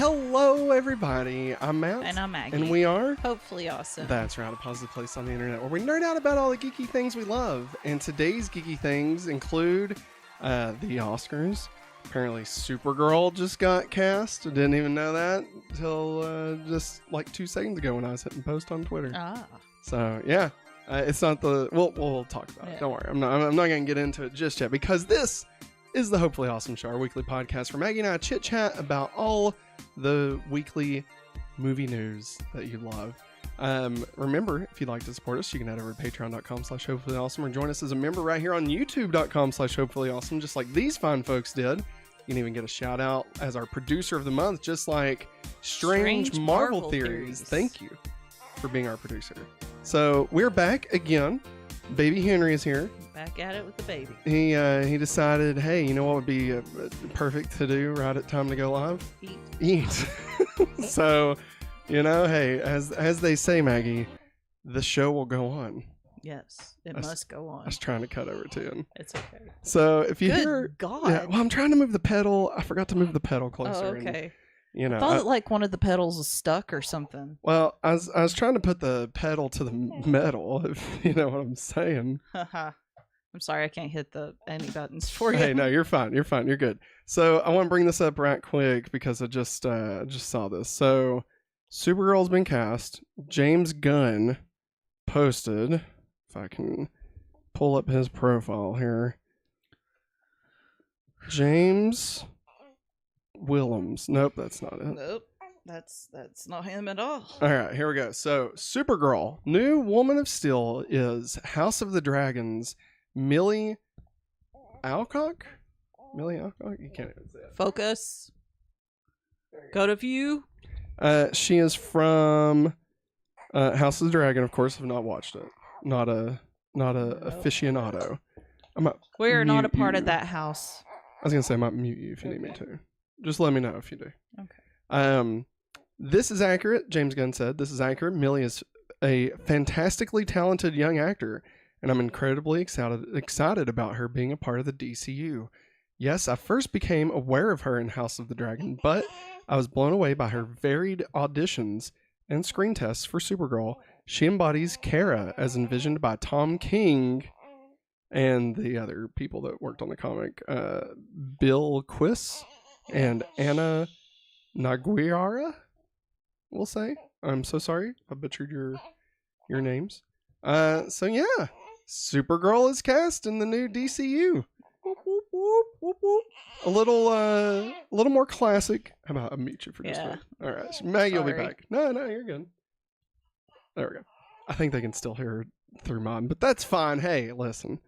Hello, everybody. I'm Matt. And I'm Maggie. And we are... Hopefully Awesome. That's right, a positive place on the internet where we nerd out about all the geeky things we love. And today's geeky things include the Oscars. Apparently Supergirl just got cast. I didn't even know that until just like 2 seconds ago when I was hitting post on Twitter. Ah. So, yeah. It's not the... We'll talk about it. Don't worry. I'm not going to get into it just yet because this is the Hopefully Awesome Show, our weekly podcast where Maggie and I chit-chat about all the weekly movie news that you love. Remember, if you'd like to support us, you can head over to patreon.com/hopefullyawesome or join us as a member right here on youtube.com/hopefullyawesome, just like these fine folks did. You can even get a shout out as our producer of the month, just like Strange Marvel Theories. Thank you for being our producer. So we're back again. Baby Henry is here. Back at it with the baby. He decided, hey, you know what would be perfect to do right at time to go live? Eat. So, you know, hey, as they say, Maggie, the show will go on. Yes, it must go on. I was trying to cut over to him. It's okay. So if you hear... God. Yeah, well, I'm trying to move the pedal. I forgot to move the pedal closer. Oh, okay. And, you know, I thought like one of the pedals was stuck or something. Well, I was trying to put the pedal to the metal, if you know what I'm saying. I'm sorry, I can't hit any buttons for you. Hey, no, you're fine. You're fine. You're good. So I want to bring this up right quick because I just saw this. So Supergirl's been cast. James Gunn posted, if I can pull up his profile here. James Willems. Nope, that's not it. Nope. That's not him at all. All right, here we go. So Supergirl, new Woman of Steel is House of the Dragons. Millie Alcock? Millie Alcock? You can't even say it. Focus. Go to view. She is from House of the Dragon, of course. I've not watched it. Not a aficionado. We're not a part of that house. I was gonna say I might mute you if you need me to. Just let me know if you do. Okay. This is accurate. James Gunn said this is accurate. Millie is a fantastically talented young actor, and I'm incredibly excited about her being a part of the DCU. Yes, I first became aware of her in House of the Dragon, but I was blown away by her varied auditions and screen tests for Supergirl. She embodies Kara as envisioned by Tom King and the other people that worked on the comic, Bill Quiss and Anna Naguiara, we'll say. I'm so sorry. I butchered your names. So yeah. Supergirl is cast in the new DCU. Whoop, whoop, whoop, whoop, whoop. A little more classic. How about I mute you for just a minute? All right, so Maggie will be back. No, you're good. There we go. I think they can still hear her through mine, but that's fine. Hey, listen,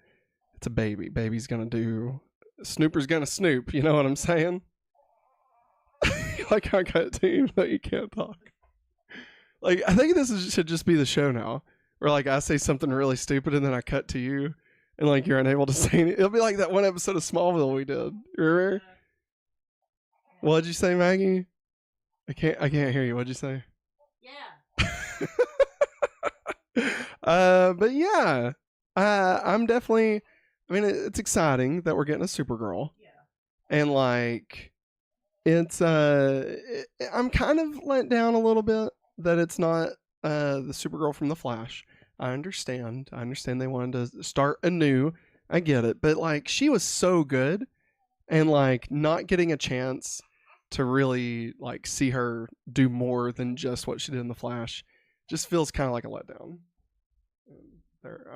it's a baby. Baby's gonna do. Snooper's gonna snoop. You know what I'm saying? Like I cut to you, but you can't talk. Like I think should just be the show now. Or like I say something really stupid and then I cut to you and like you're unable to say anything. It'll be like that one episode of Smallville we did. Remember? What'd you say, Maggie? I can't hear you. What'd you say? Yeah. But yeah. I'm definitely it's exciting that we're getting a Supergirl. Yeah. And like it's I'm kind of let down a little bit that it's not the Supergirl from The Flash. I understand they wanted to start anew. I get it. But like she was so good and like not getting a chance to really like see her do more than just what she did in The Flash just feels kind of like a letdown. There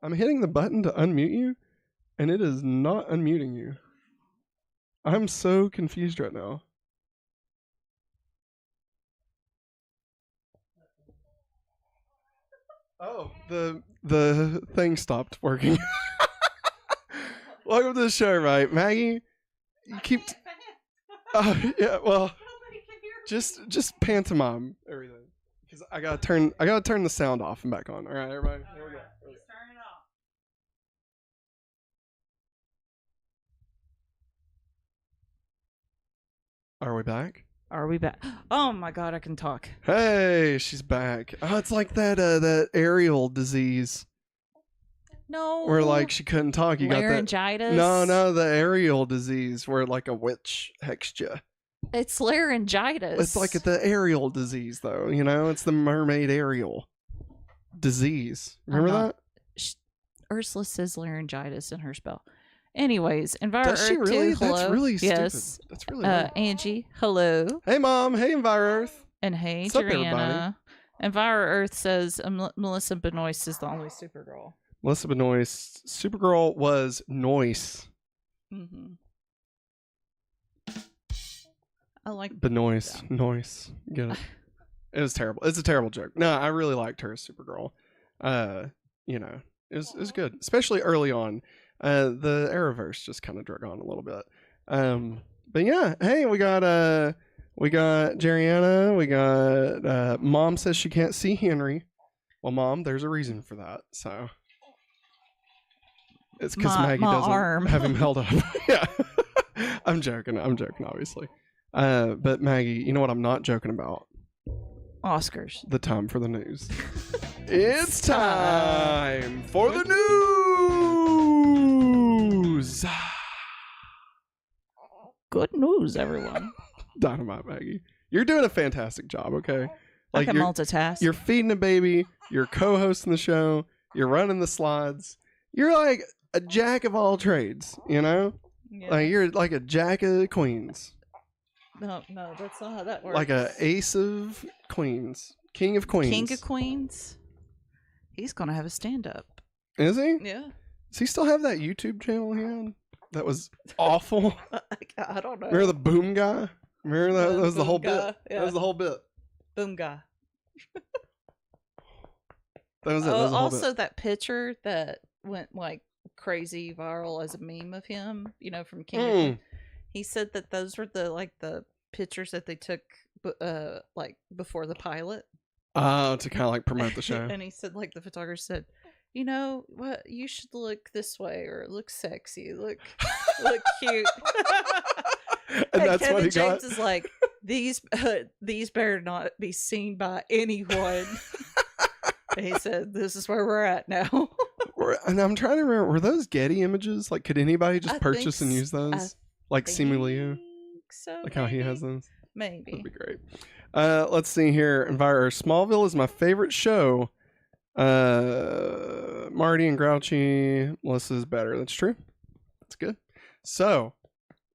I'm hitting the button to unmute you and it is not unmuting you. I'm so confused right now. Oh, the thing stopped working. Welcome to the show, right, Maggie? You keep. Yeah, well, just pantomime everything because I gotta turn the sound off and back on. All right, everybody. Here we go. He's turning it off. Are we back? Are we back? Oh my God, I can talk. Hey, she's back. Oh, it's like that aerial disease. No. where like she couldn't talk. You got that. Laryngitis. No, the aerial disease where like a witch hexed you. It's laryngitis. It's like the aerial disease, though. You know, it's the mermaid aerial disease. Remember that? Ursula says laryngitis in her spell. Anyways, Enviro Does she Earth really? 2, hello. That's really yes. stupid. That's really weird. Angie, hello. Hey, Mom. Hey, Enviro Earth. And hey, What's up, Jariana. Enviro Earth says Melissa Benoist is the only Supergirl. Melissa Benoist. Supergirl was Noise. Mm-hmm. I like Benoist. Noise. Get it? It was terrible. It's a terrible joke. No, I really liked her as Supergirl. You know, it was good, especially early on. The Arrowverse just kind of drug on a little bit. But yeah, hey, we got Jariana. We got Mom says she can't see Henry. Well, Mom, there's a reason for that. So it's because Maggie doesn't have him held up. Yeah, I'm joking, obviously. But Maggie, you know what I'm not joking about? Oscars. The time for the news. It's time for the news. Good news, everyone. Dynamite, Maggie. You're doing a fantastic job, okay? Like I can multitask. You're feeding a baby. You're co-hosting the show. You're running the slides. You're like a jack of all trades, you know? Yeah. Like you're like a jack of queens. No, that's not how that works. Like a ace of queens. King of queens. King of queens? He's going to have a stand-up. Is he? Yeah. Does he still have that YouTube channel he had? That was awful. I don't know. Remember the boom guy? Remember that? That was the whole guy. bit. Yeah. That was the whole bit. Boom guy. That was it. That was the whole also, bit. that picture that went like crazy viral as a meme of him, you know, from King of Queens. He said that those were the pictures that they took like before the pilot. Oh, to kind of like promote the show. And he said, like, the photographer said, you know what, you should look this way or look sexy, look cute. And that's Kevin what he James got. is like, these better not be seen by anyone. And he said, this is where we're at now. And I'm trying to remember, were those Getty images? Like, could anybody just purchase and use those? Like Simu so like how he has those? Maybe. That'd be great. Let's see here. Smallville is my favorite show. Marty and Grouchy. Melissa's better. That's true. That's good. So,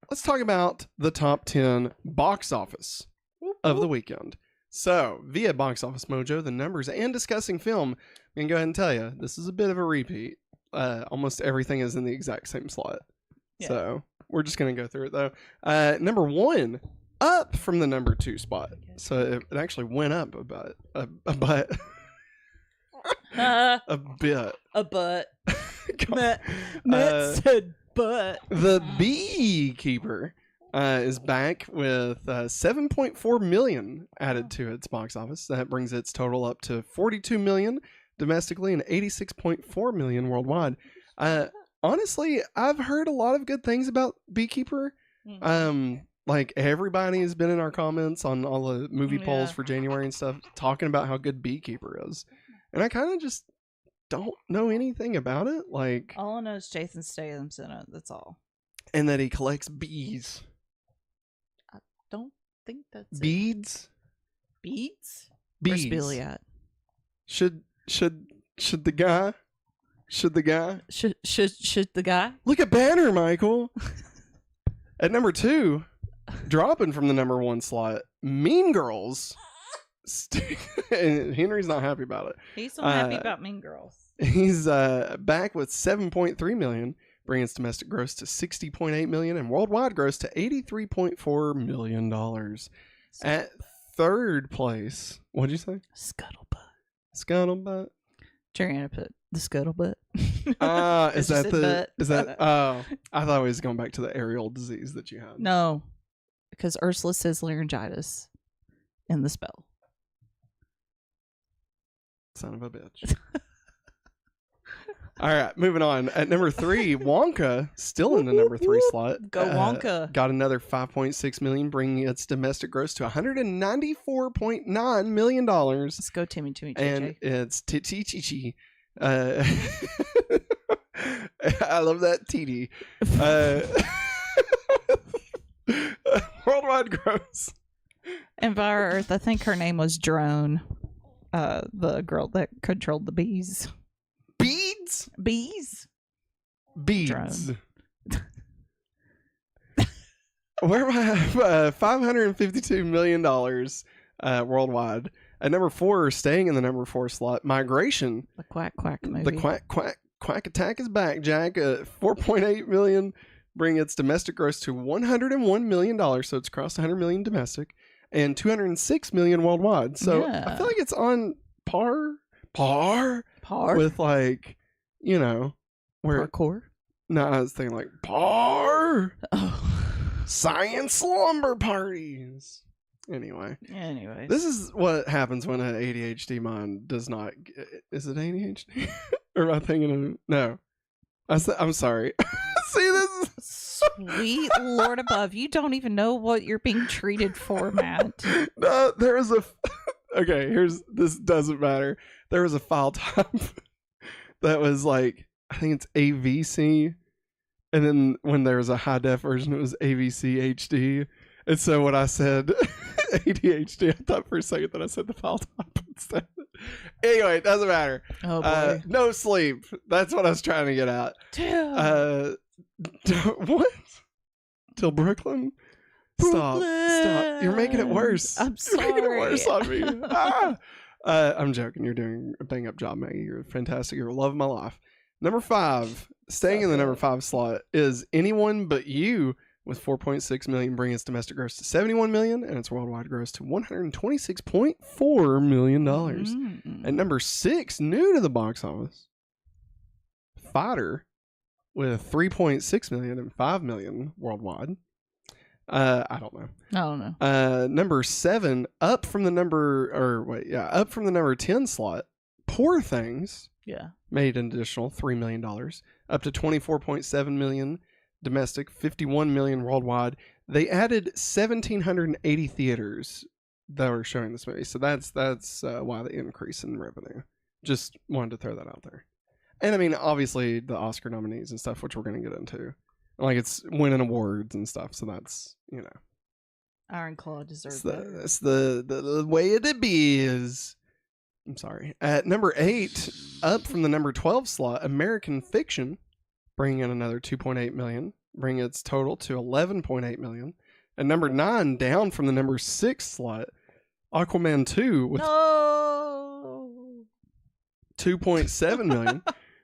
let's talk about the top 10 box office of the weekend. So, via Box Office Mojo, the numbers, and discussing film, I can go ahead and tell you, this is a bit of a repeat. Almost everything is in the exact same slot. Yeah. So, we're just going to go through it, though. Number 1, up from the number 2 spot. So, it actually went up about a bit. A butt. Matt said butt. The Beekeeper is back with 7.4 million added to its box office. That brings its total up to 42 million domestically and 86.4 million worldwide. Honestly, I've heard a lot of good things about Beekeeper. Mm-hmm. Like everybody has been in our comments on all the movie polls for January and stuff talking about how good Beekeeper is. And I kind of just don't know anything about it. Like, all I know is Jason Statham's in it. That's all. And that he collects bees. I don't think that's beads. It. Beads? Bees. Where's Billy at? Should the guy? Should the guy? Look at Banner, Michael. At number 2, dropping from the number 1 slot, Mean Girls. Henry's not happy about it. He's not happy about Mean Girls. He's back with 7.3 million, bringing its domestic gross to 60.8 million and worldwide gross to $83.4 million. At third place, what'd you say? Scuttlebutt. Jariana put the scuttlebutt. Is that oh, I thought we was going back to the aerial disease that you had. No, because Ursula says laryngitis in the spell. Son of a bitch. All right, moving on. At number 3, Wonka, still in the number 3 slot. Go Wonka. Got another 5.6 million, bringing its domestic gross to $194.9 million. Let's go Timmy JJ. And it's Titichichi. I love that TD. Worldwide gross. And via Earth, I think her name was Drone. The girl that controlled the bees. Beads? Bees? Beads. Where am I? $552 million worldwide. At number 4, staying in the number 4 slot, Migration. The Quack Quack movie. The Quack Attack is back, Jack. $4.8 million, bring its domestic gross to $101 million. So it's crossed $100 million domestic and $206 million worldwide. So Yeah. I feel like it's on par with, like, you know, where Parkour? no, I was thinking like par Oh. science slumber parties. Anyway, this is what happens when an ADHD mind does not. Is it ADHD? Or am I thinking of no? I'm sorry. See, this is Sweet Lord above, you don't even know what you're being treated for, Matt. no. There is a. Okay, this doesn't matter. There was a file type that was like, I think it's AVC, and then when there was a high def version, it was AVC HD. And so when I said ADHD, I thought for a second that I said the file type instead. Anyway, it doesn't matter. Oh boy. No sleep. That's what I was trying to get at. What? Till Brooklyn? Stop. You're making it worse. I'm sorry. You're making it worse on me. I'm joking. You're doing a bang up job, Maggie. You're fantastic. You're the love of my life. Number 5, staying in the number 5 slot, is Anyone But You, with 4.6 million, bringing its domestic gross to 71 million and its worldwide gross to $126.4 million. At number 6, new to the box office, Fighter, with 3.6 million and 5 million worldwide. I don't know. Number 7, up from the number 10 slot, Poor Things. Yeah. Made an additional $3 million, up to 24.7 million domestic, 51 million worldwide. They added 1,780 theaters that were showing this movie, so that's why the increase in revenue. Just wanted to throw that out there. And I mean, obviously the Oscar nominees and stuff, which we're going to get into, like it's winning awards and stuff. So that's, you know, Iron Claw deserves that. That's the way it is. I'm sorry. At number 8, up from the number 12 slot, American Fiction, bringing in another 2.8 million, bringing its total to 11.8 million. At number 9, down from the number 6 slot, Aquaman 2 with 2.7 million,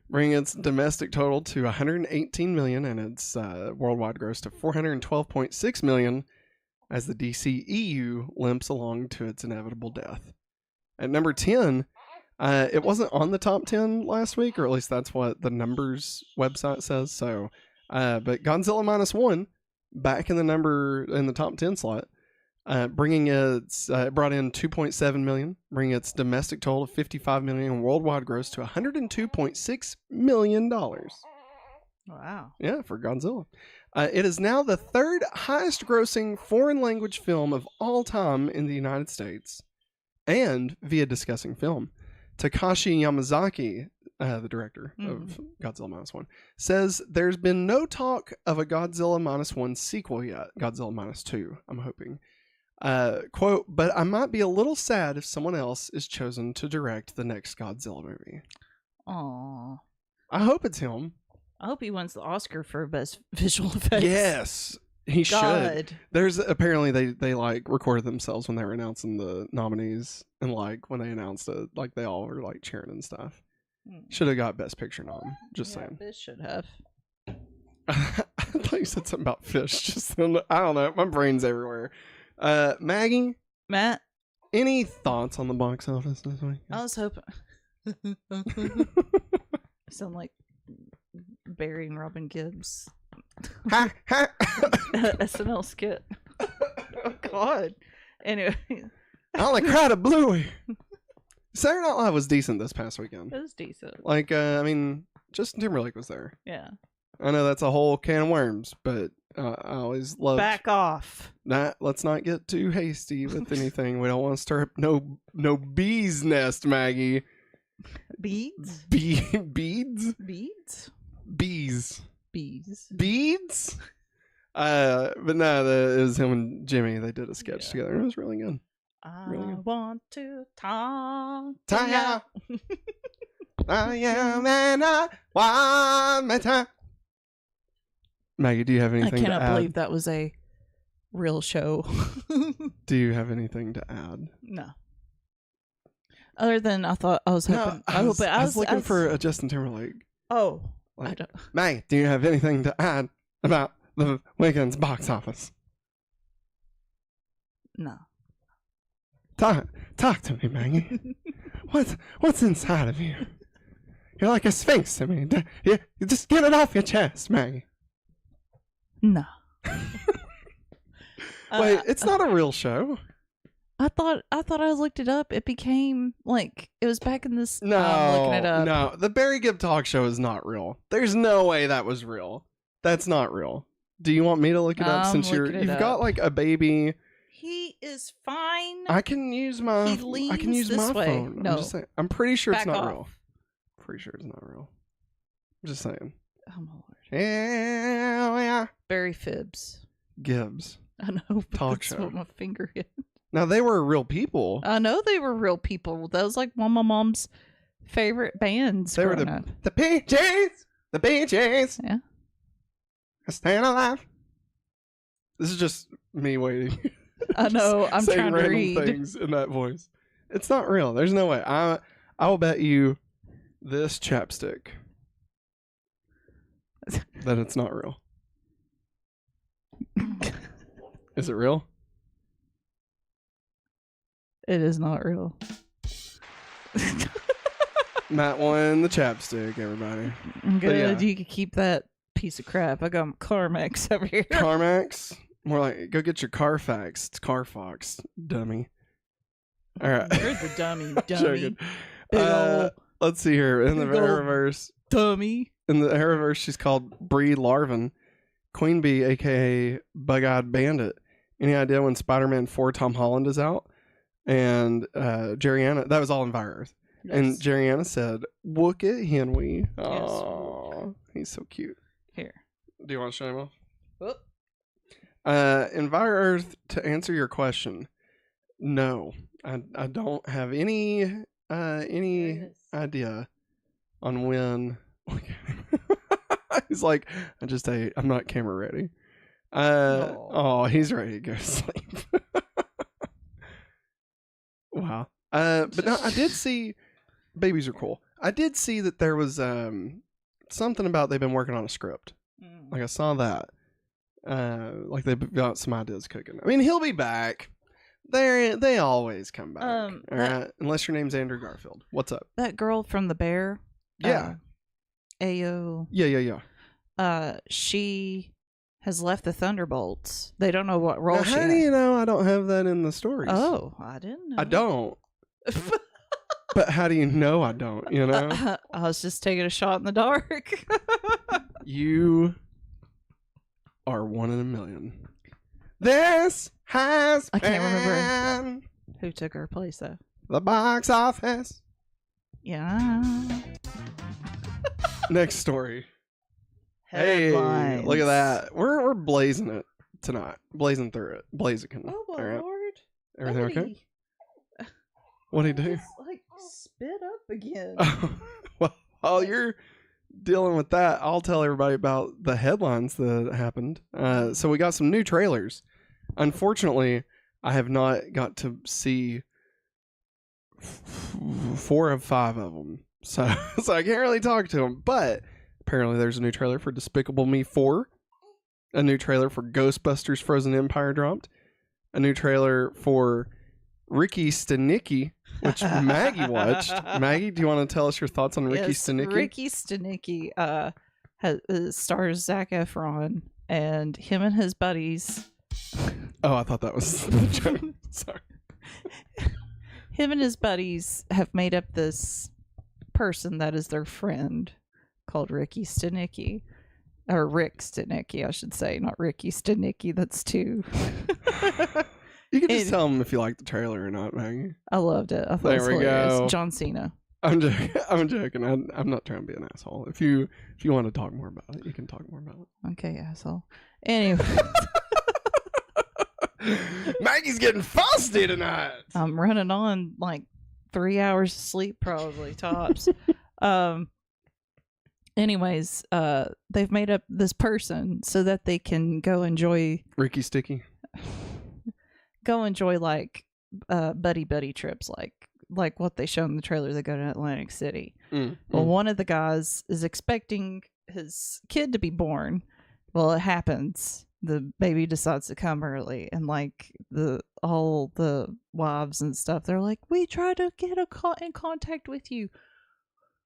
bringing its domestic total to 118 million and its worldwide gross to 412.6 million as the DCEU limps along to its inevitable death. At number 10, it wasn't on the top 10 last week, or at least that's what the numbers website says. So, but Godzilla Minus One back in the top 10 slot, bringing it brought in 2.7 million, bringing its domestic total of 55 million and worldwide gross to $102.6 million. Wow. Yeah, for Godzilla. It is now the 3rd highest grossing foreign language film of all time in the United States. And via Discussing Film, Takashi Yamazaki, the director of Godzilla Minus One, says there's been no talk of a Godzilla Minus One sequel yet. Godzilla Minus Two, I'm hoping. Quote, but I might be a little sad if someone else is chosen to direct the next Godzilla movie. Aww. I hope it's him. I hope he wins the Oscar for best visual effects. Yes. He should. There's apparently they like recorded themselves when they were announcing the nominees, and like when they announced it, like they all were like cheering and stuff. Should have got Best Picture nom. Just saying. This should have. I thought you said something about fish. Just I don't know. My brain's everywhere. Maggie, Matt, any thoughts on the box office this week? I was hoping. Sound like Barry and Robin Gibbs. SNL skit. Oh God. Anyway, I only cried at Bluey. Saturday Night Live was decent this past weekend. It was decent. Like, I mean, Justin Timberlake was there. Yeah. I know that's a whole can of worms, but I always love. Back off. Let's not get too hasty with anything. We don't want to stir up no bee's nest, Maggie. Beads. Beads. Beads. Bees. Beads. But no, it was him and Jimmy. They did a sketch together. It was really good. I want to talk. I am and I want my time. Maggie, do you have anything to add? I cannot believe that was a real show. Do you have anything to add? No. Other than I thought I was hoping. I was looking for a Justin Timberlake. Oh, like, I don't. Maggie, do you have anything to add about the weekend's box office? No. Talk to me, Maggie. What's inside of you? You're like a sphinx to me. You just get it off your chest, Maggie. No. Wait, it's not a real show. I thought I looked it up. It became like it was back in this. No, I'm looking it up. No, the Barry Gibb talk show is not real. There's no way that was real. That's not real. Do you want me to look it up since you've got like a baby? He is fine. I can use my phone. No. I'm just saying. I'm pretty sure it's Back not off. real. Pretty sure it's not real. I'm just saying. Oh my lord. Yeah. Barry Phibbs. Gibbs. I know. But Talk that's show. what my finger hit. Now they were real people. I know they were real people. That was like one of my mom's favorite bands. They were growing up. the PJs. The PJs. Yeah. I stand alive. This is just me waiting. I know. I'm saying trying to random read. things in that voice. It's not real. There's no way. I will bet you this chapstick that it's not real. Is it real? It is not real. Matt won the chapstick, everybody. Good. You can keep that piece of crap. I got Carmex over here. Carmax? More like, go get your Carfax. It's Carfox, dummy. All right. You're the dummy. Joking. Big ol' Let's see here. In the big ol' Arrowverse. dummy. In the Arrowverse, she's called Brie Larvin. Queen Bee, a.k.a. Bug-Eyed Bandit. Any idea when Spider-Man 4 Tom Holland is out? And Jerriana, that was all in Vire-Earth. Yes. And Jerriana said, look at Henry. Yes. Oh, he's so cute. Here. Do you want to show him off? Whoop. In Vire-Earth, to answer your question, no. I don't have any idea on when. He's like, I'm not camera ready. Oh, he's ready to go to sleep. Wow. But no, I did see babies are cool. I did see that there was something about they've been working on a script. Like I saw that. Like they've got some ideas cooking. I mean, he'll be back. They always come back. All right, unless your name's Andrew Garfield. What's up? That girl from The Bear. Yeah. Ayo. Yeah. She has left the Thunderbolts. They don't know what role Now, she how do has. you know I don't have that in the stories? Oh, I didn't know. I don't. But how do you know I don't? You know, I was just taking a shot in the dark. you are one in a million. This has I can't been remember who took her place though. the box office. Yeah. Next story. Headlines. Hey, look at that. We're blazing it tonight. Blazing through it. Blazing. Oh my All right. lord. Everything okay? Buddy. What'd he do? Just, like spit up again. Well, while you're dealing with that, I'll tell everybody about the headlines that happened. So we got some new trailers. Unfortunately, I have not got to see 4 of 5 of them. So I can't really talk to them. But apparently there's a new trailer for Despicable Me 4. A new trailer for Ghostbusters Frozen Empire dropped. A new trailer for Ricky Stenicki, which Maggie watched. Maggie, do you want to tell us your thoughts on Ricky Stenicki? Ricky Stenicki stars Zac Efron, and him and his buddies. Oh, I thought that was the joke. Sorry. Him and his buddies have made up this person that is their friend called Ricky Stenicki. Or Rick Stenicki, I should say, not Ricky Stenicki. That's 2. You can just tell them if you like the trailer or not, Maggie. I loved it. I thought it was There we hilarious. go. John Cena. I'm joking. I'm joking. I'm not trying to be an asshole. If you want to talk more about it, you can talk more about it. Okay, asshole. Anyway. Maggie's getting frosty tonight. I'm running on like 3 hours of sleep, probably tops. Anyways, they've made up this person so that they can go enjoy Ricky Sticky. like buddy trips, like what they show in the trailer. They go to Atlantic City. Well, one of the guys is expecting his kid to be born. Well, it happens. The baby decides to come early, and like all the wives and stuff, they're like, we tried to get in contact with you.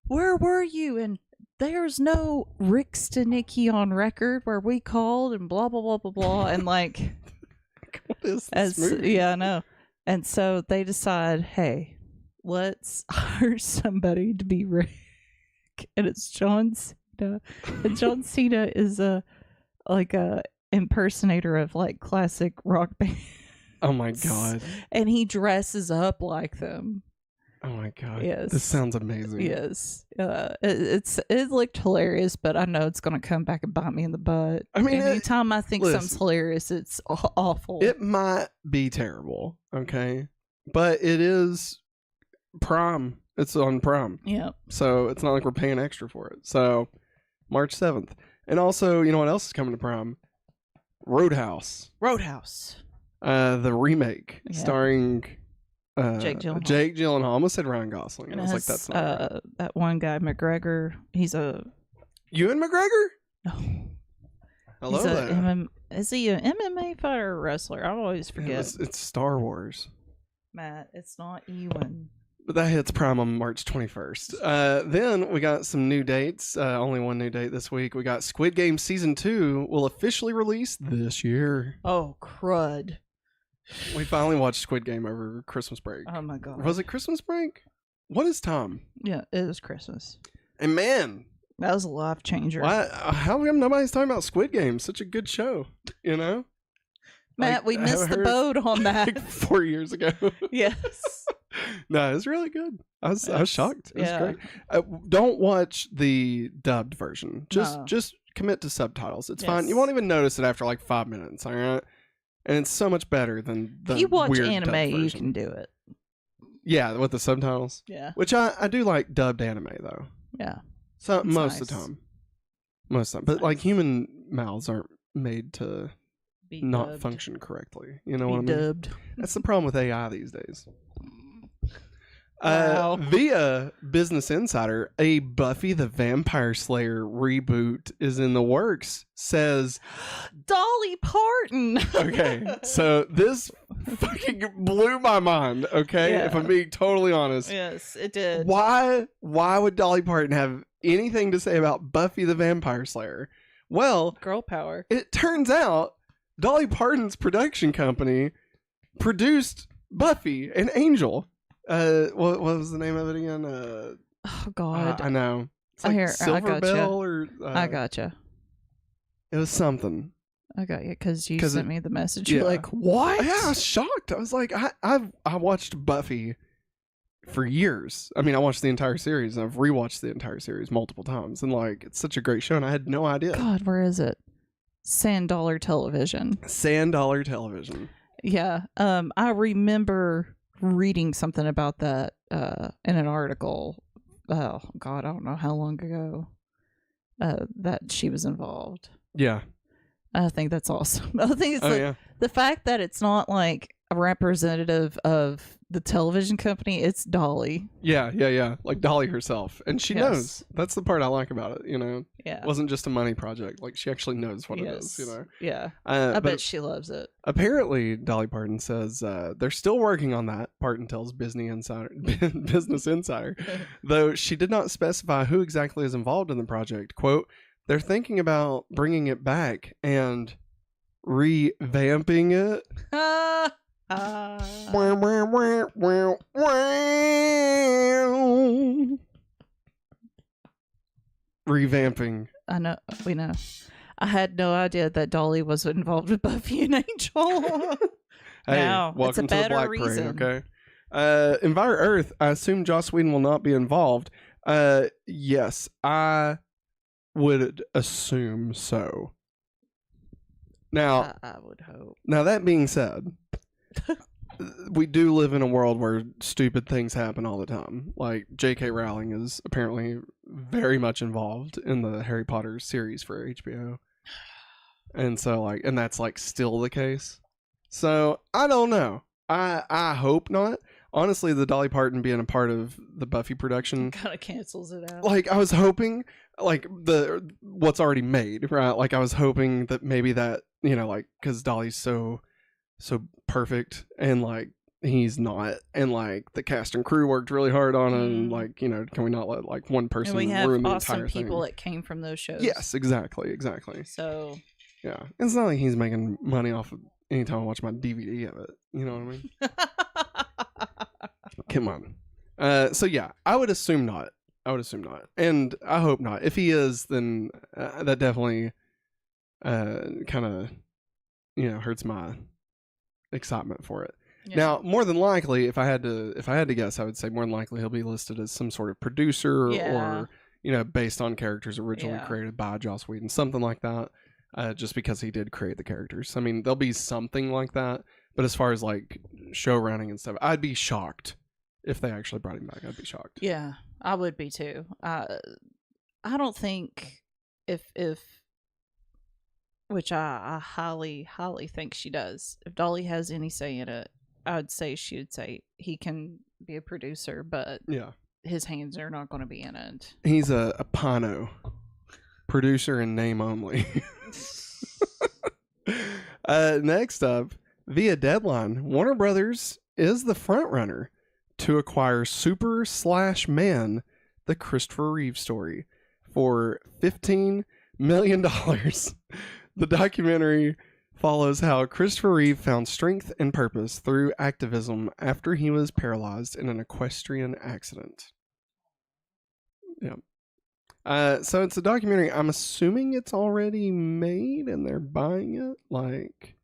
Where were you? And there's no Rick Stenicki on record where we called and blah blah blah blah blah. And like, what is this movie? Yeah, I know. And so they decide, hey, let's hire somebody to be Rick, and it's John Cena. And John Cena is a impersonator of like classic rock bands. Oh my god. And he dresses up like them. Oh my god. Yes. This sounds amazing. Yes. It looked hilarious, but I know it's going to come back and bite me in the butt. I mean, anytime I think something's hilarious, it's awful. It might be terrible, okay? But it is Prime. It's on Prime. Yeah. So it's not like we're paying extra for it. So March 7th. And also, you know what else is coming to Prime? Roadhouse. The remake starring Jake Gyllenhaal. I almost said Ryan Gosling. And I was like, that's not right. That one guy, McGregor. He's a Ewan McGregor? No. Hello there. Is he an MMA fighter or wrestler? I always forget. Yeah, it's Star Wars. Matt, it's not Ewan. But that hits Prime on March 21st. Then we got some new dates. Only one new date this week. We got Squid Game Season 2 will officially release this year. Oh, crud. We finally watched Squid Game over Christmas break. Oh, my God. Was it Christmas break? What is time? Yeah, it was Christmas. And man. That was a life changer. How come nobody's talking about Squid Game? Such a good show, you know? Matt, we missed the boat on that. Like 4 years ago. Yes. No, it was really good. I was shocked. It was great. Don't watch the dubbed version. Just commit to subtitles. It's fine. You won't even notice it after like 5 minutes. All right, and it's so much better than the. If you watch weird anime, you can do it. Yeah, with the subtitles. Yeah, which I do like dubbed anime though. Yeah, so most of the time, but like human mouths aren't made to not function correctly. You know what I mean? Dubbed. That's the problem with AI these days. Wow. Via Business Insider, a Buffy the Vampire Slayer reboot is in the works, says Dolly Parton. Okay, so this fucking blew my mind, okay? Yeah. If I'm being totally honest. Yes, it did. Why would Dolly Parton have anything to say about Buffy the Vampire Slayer? Well, girl power. It turns out Dolly Parton's production company produced Buffy and Angel. What was the name of it again? Oh God, I know. It's like Silverbell or I gotcha. It was something. I got you because you sent me the message. You're like, what? Yeah, I was shocked. I was like, I watched Buffy for years. I mean, I watched the entire series, and I've rewatched the entire series multiple times, and like, it's such a great show, and I had no idea. God, where is it? Sand Dollar Television. Yeah. I remember reading something about that in an article. Oh God, I don't know how long ago that she was involved. Yeah, I think that's awesome. I think it's the fact that it's not like a representative of the television company. It's Dolly. Yeah. Like Dolly herself, and she knows. That's the part I like about it. You know, it wasn't just a money project. Like she actually knows what it is. You know, yeah. I bet she loves it. Apparently, Dolly Parton says they're still working on that. Parton tells Business Insider, though she did not specify who exactly is involved in the project. Quote: "They're thinking about bringing it back and revamping it." Revamping. I know. We know. I had no idea that Dolly was involved with Buffy and Angel. Hey, welcome to the Black Parade, okay? Enviro Earth, I assume Joss Whedon will not be involved. Yes, I would assume so. Now, I would hope. Now that being said, we do live in a world where stupid things happen all the time. Like J.K. Rowling is apparently very much involved in the Harry Potter series for HBO. And so and that's still the case. So I don't know. I hope not. Honestly, the Dolly Parton being a part of the Buffy production kind of cancels it out. I was hoping what's already made, right? I was hoping that maybe that, cuz Dolly's so perfect and he's not, and the cast and crew worked really hard on it, and can we not let one person ruin the entire thing? We have awesome people that came from those shows. Yes, exactly. So yeah, it's not like he's making money off of anytime I watch my DVD of it. You know what I mean? Come on. So yeah, I would assume not. And I hope not. If he is, then that definitely kind of hurts my excitement for it. Yeah. Now, more than likely, if I had to guess, I would say more than likely he'll be listed as some sort of producer or based on characters originally created by Joss Whedon, something like that. Just because he did create the characters. I mean, there'll be something like that. But as far as show running and stuff, I'd be shocked if they actually brought him back. I'd be shocked. Yeah, I would be too. I don't think if which I highly think she does. If Dolly has any say in it, I'd say she would say he can be a producer, but his hands are not going to be in it. He's a Pano. Producer in name only. Next up, via deadline, Warner Brothers is the front runner to acquire Super/Man, the Christopher Reeve story, for $15 million. The documentary follows how Christopher Reeve found strength and purpose through activism after he was paralyzed in an equestrian accident. Yeah. So it's a documentary. I'm assuming it's already made and they're buying it like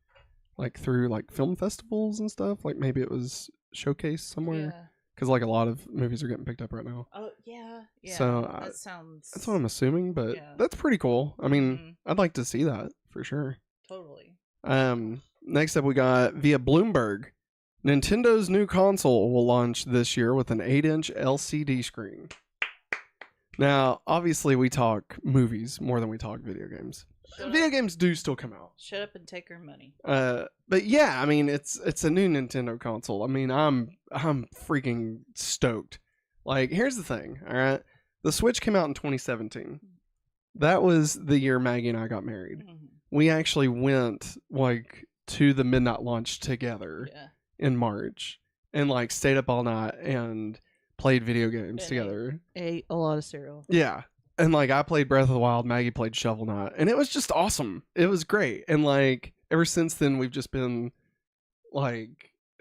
through film festivals and stuff. Maybe it was showcased somewhere. Because a lot of movies are getting picked up right now. Oh yeah. So that's what I'm assuming, but that's pretty cool. I mean, I'd like to see that for sure. Totally. Next up we got via Bloomberg. Nintendo's new console will launch this year with an 8-inch LCD screen. Now, obviously, we talk movies more than we talk video games. Video games do still come out. Shut up and take our money. But yeah, I mean, it's a new Nintendo console. I mean, I'm freaking stoked. Here's the thing, all right? The Switch came out in 2017. That was the year Maggie and I got married. Mm-hmm. We actually went to the midnight launch together in March and stayed up all night and played video games together. Ate a lot of cereal. Yeah. And I played Breath of the Wild, Maggie played Shovel Knight, and it was just awesome. It was great. And ever since then we've just been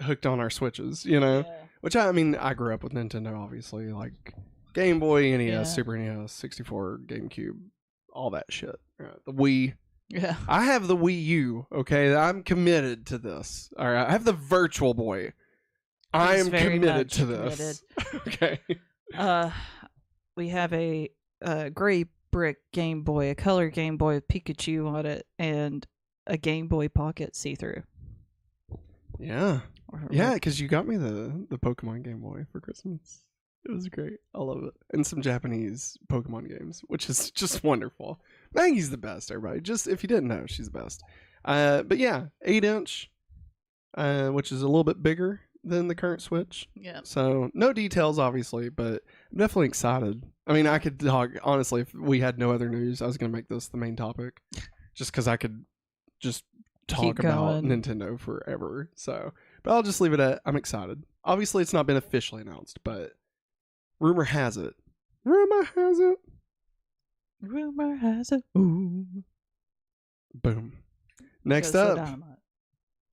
hooked on our Switches, Which I mean, I grew up with Nintendo, obviously, Game Boy, NES, Super NES, 64, GameCube, all that shit. The Wii. Yeah. I have the Wii U, okay? I'm committed to this. All right. I have the Virtual Boy. I am committed to this. Okay. We have a gray brick Game Boy, a color Game Boy with Pikachu on it, and a Game Boy Pocket see-through. Yeah. Yeah, because you got me the Pokemon Game Boy for Christmas. It was great. I love it. And some Japanese Pokemon games, which is just wonderful. Maggie's the best, everybody. Just if you didn't know, she's the best. But yeah, 8-inch, which is a little bit bigger than the current Switch. Yeah. So no details, obviously, but I'm definitely excited. I mean, I could talk, honestly, if we had no other news, I was going to make this the main topic just because I could just talk about Nintendo forever. So, but I'll just leave it at I'm excited. Obviously, it's not been officially announced, but rumor has it. Ooh. Boom. Next up,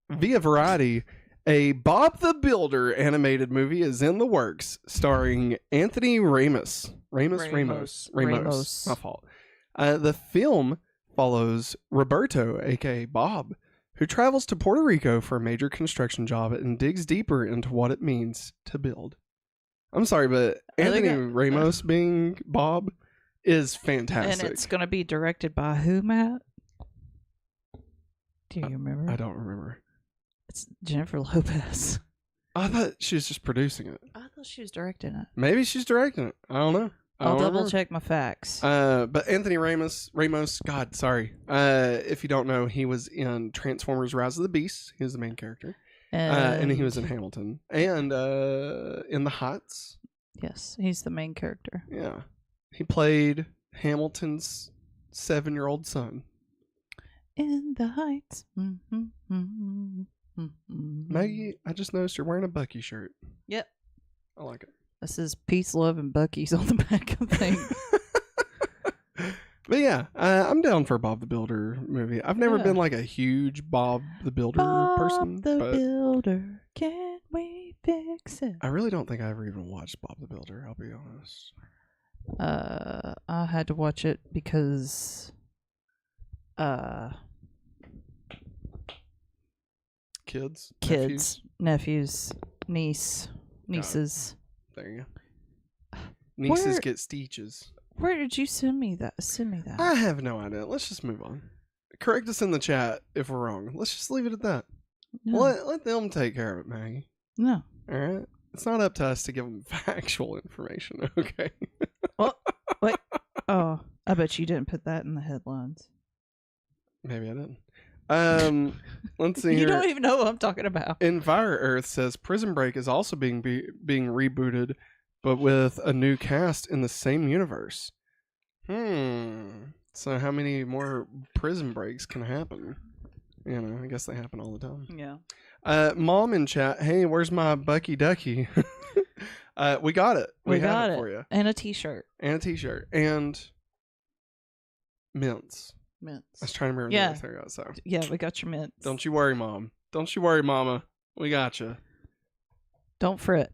via Variety, a Bob the Builder animated movie is in the works, starring Anthony Ramos. Ramos. My fault. The film follows Roberto, aka Bob, who travels to Puerto Rico for a major construction job and digs deeper into what it means to build. I'm sorry, but Anthony Ramos being Bob is fantastic. And it's going to be directed by who, Matt? Do you remember? I don't remember. It's Jennifer Lopez. I thought she was just producing it. I thought she was directing it. Maybe she's directing it. I don't know. I'll double check my facts. But Anthony Ramos, God, sorry. If you don't know, he was in Transformers: Rise of the Beasts. He was the main character. And he was in Hamilton. And in The Heights. Yes, he's the main character. Yeah. He played Hamilton's 7-year-old son. In the Heights. Maggie, I just noticed you're wearing a Bucky shirt. Yep. I like it. This is Peace, Love, and Bucky's on the back of the thing. But yeah, I'm down for a Bob the Builder movie. I've never been like a huge Bob the Builder person. Bob the Builder, can we fix it? I really don't think I ever even watched Bob the Builder, I'll be honest. I had to watch it because kids, nephews, nieces. There you go. Nieces get stitches. Where did you send me that? I have no idea. Let's just move on. Correct us in the chat if we're wrong. Let's just leave it at that. No. Let them take care of it, Maggie. No. All right. It's not up to us to give them factual information, okay? Well, wait. Oh, I bet you didn't put that in the headlines. Maybe I didn't. Let's see here. You don't even know what I'm talking about. Enviro Earth says Prison Break is also being rebooted, but with a new cast in the same universe. So how many more Prison Breaks can happen? You know, I guess they happen all the time. Yeah. Mom in chat, hey, where's my Bucky Ducky? We got it. We got it for you. And a t-shirt. And mints. I was trying to remember. Yeah. So. Yeah, we got your mints. Don't you worry, Mom. Don't you worry, Mama. We got you. Don't fret.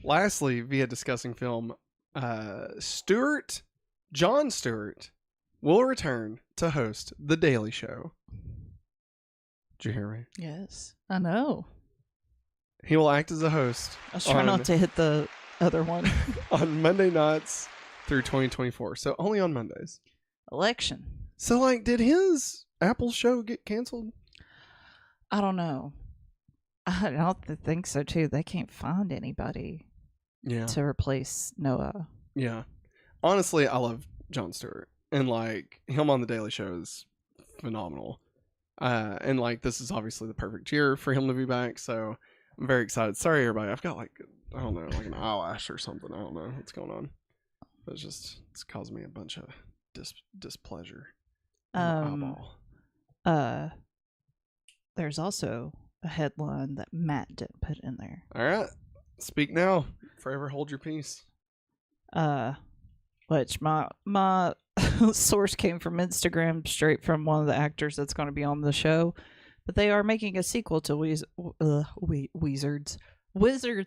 Lastly, via discussing film, Jon Stewart will return to host The Daily Show. Did you hear me? Yes, I know. He will act as a host. I was trying not to hit the other one. On Monday nights through 2024. So only on Mondays. Election. So, like, did his Apple show get canceled? I don't know. I don't think so, too. They can't find anybody to replace Noah. Yeah. Honestly, I love Jon Stewart. And, like, him on The Daily Show is phenomenal. And, like, this is obviously the perfect year for him to be back. So, I'm very excited. Sorry, everybody. I've got, like, I don't know, like an eyelash or something. I don't know what's going on. But it's caused me a bunch of displeasure. There's also a headline that Matt didn't put in there. All right, speak now. Forever hold your peace. Which my source came from Instagram, straight from one of the actors that's going to be on the show. But they are making a sequel to Wizards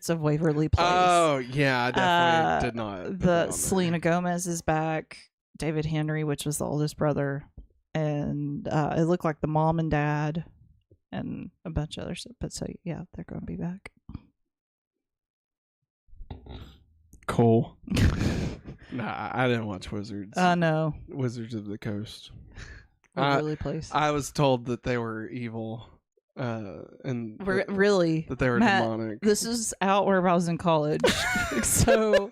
of Waverly Place. Oh yeah, I definitely did not. The Selena Gomez is back. David Henry, which was the oldest brother, and it looked like the mom and dad, and a bunch of other stuff. But so yeah, they're going to be back. Cool. Nah, I didn't watch Wizards. I know. Wizards of the Coast. Waverly Place. I was told that they were evil. And really that they were Matt, demonic. This is out where I was in college. So